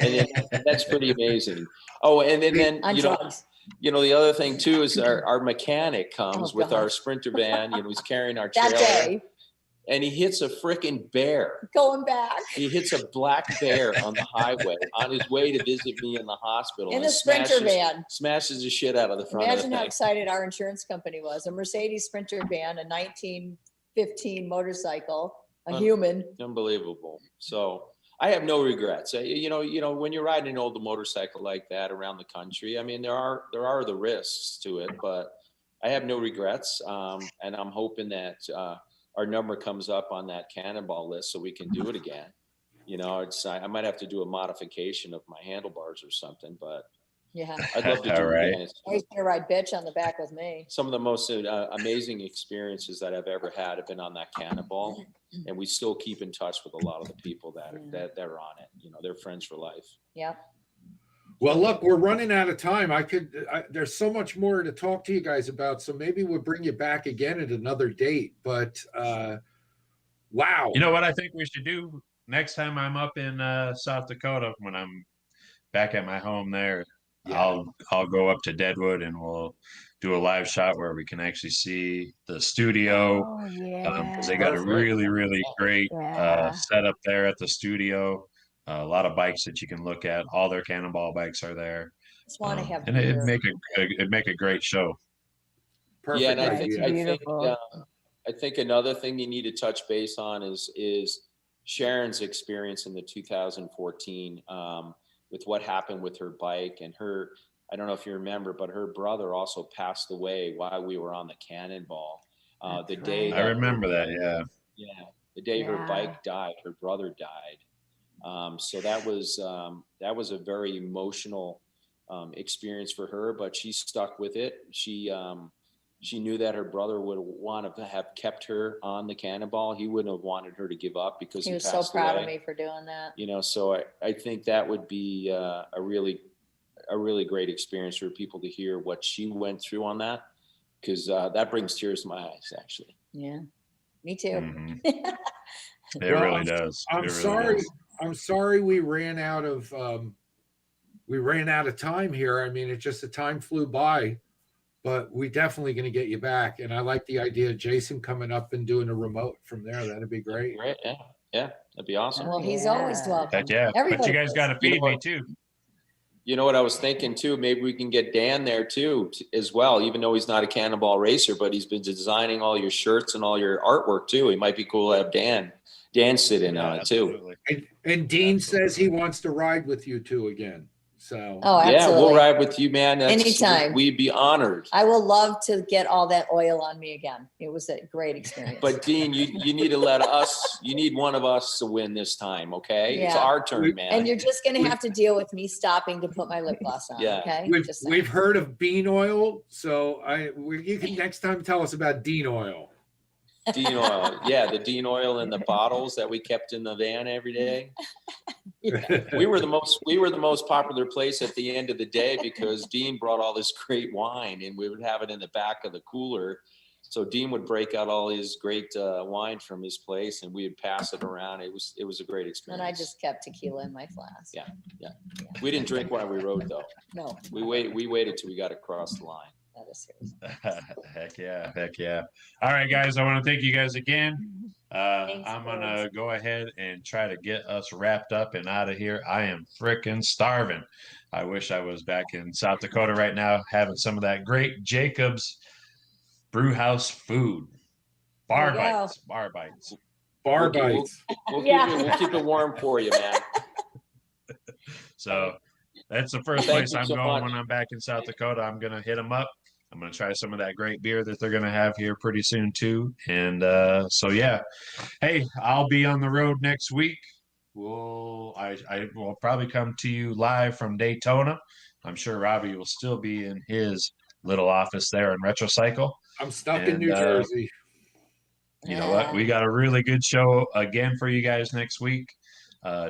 and that's pretty amazing. Oh, and then On drugs. The other thing too is our mechanic comes with our Sprinter van. He's carrying our trailer. That day. And he hits a freaking bear. Going back. He hits a black bear on the highway on his way to visit me in the hospital. In the Sprinter van. Smashes the shit out of the front of the Imagine thing. how excited our insurance company was. A Mercedes Sprinter van, a 1915 motorcycle, a human. Unbelievable. So I have no regrets. When you're riding an old motorcycle like that around the country, I mean, there are the risks to it, but I have no regrets. And I'm hoping that our number comes up on that Cannonball list so we can do it again. I might have to do a modification of my handlebars or something, but yeah, I'd love to do it again. He's gonna ride bitch on the back with me. Some of the most amazing experiences that I've ever had have been on that Cannonball, and we still keep in touch with a lot of the people that are on it. They're friends for life. Yeah. Well, look, we're running out of time. There's so much more to talk to you guys about, so maybe we'll bring you back again at another date. But wow. You know what I think we should do next time I'm up in South Dakota, when I'm back at my home there? Yeah. I'll go up to Deadwood, and we'll do a live shot where we can actually see the studio. Oh, yeah. 'Cause they got a really, really great setup there at the studio. A lot of bikes that you can look at. All their Cannonball bikes are there. Just want to have. And it'd make a great show. Perfect. Yeah, and I think another thing you need to touch base on is Sharon's experience in the 2014. what happened with her bike and her. I don't know if you remember, but her brother also passed away while we were on the Cannonball. The day I remember that. Yeah, the day her bike died, her brother died. So that was a very emotional experience for her, but she stuck with it. She knew that her brother would want to have kept her on the Cannonball. He wouldn't have wanted her to give up because he was so proud of me for doing that. You know, so I think that would be a really great experience for people to hear what she went through on that, because that brings tears to my eyes, actually. Yeah, me too. Mm-hmm. It really does. I'm sorry we ran out of time here. I mean, it's just the time flew by, but we definitely going to get you back. And I like the idea of Jason coming up and doing a remote from there. That'd be great. Great. Yeah, that'd be awesome. Well, he's always welcome. Heck yeah. But you guys got to feed me too. You know what I was thinking too? Maybe we can get Dan there too, as well, even though he's not a Cannonball racer, but he's been designing all your shirts and all your artwork too. It might be cool to have Dan sit in on it too. And Dean says he wants to ride with you two again. So yeah, we'll ride with you, man. Anytime. We'd be honored. I will love to get all that oil on me again. It was a great experience. But Dean, you need to you need one of us to win this time, okay? Yeah. It's our turn, man. And you're just going to have to deal with me stopping to put my lip gloss on, Yeah. okay? We've heard of bean oil, so you can next time tell us about Dean oil. Dean oil, yeah, the Dean oil in the bottles that we kept in the van every day. We were the most popular place at the end of the day because Dean brought all this great wine, and we would have it in the back of the cooler. So Dean would break out all his great wine from his place, and we would pass it around. It was a great experience. And I just kept tequila in my flask. Yeah. We didn't drink while we rode though. No. We waited till we got across the line. That is serious. Heck yeah. All right, guys, I want to thank you guys again. I'm going to go ahead and try to get us wrapped up and out of here. I am freaking starving. I wish I was back in South Dakota right now having some of that great Jacob's Brewhouse food. Bar bites. We'll keep it warm for you, man. So that's the first place I'm going when I'm back in South Dakota. I'm going to hit them up. I'm going to try some of that great beer that they're going to have here pretty soon too. And so, yeah, hey, I'll be on the road next week. I will probably come to you live from Daytona. I'm sure Robbie will still be in his little office there in Retrocycle. I'm stuck in New Jersey. You know what? We got a really good show again for you guys next week.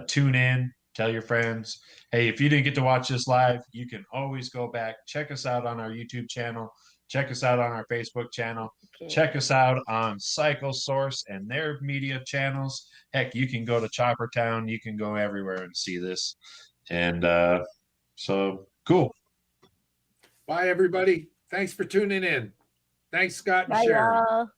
Tune in. Tell your friends. Hey, if you didn't get to watch this live, you can always go back. Check us out on our YouTube channel. Check us out on our Facebook channel. Okay. Check us out on Cycle Source and their media channels. Heck, you can go to Chopper Town. You can go everywhere and see this. And so, cool. Bye, everybody. Thanks for tuning in. Thanks, Scott and Bye, Sharon. y'all.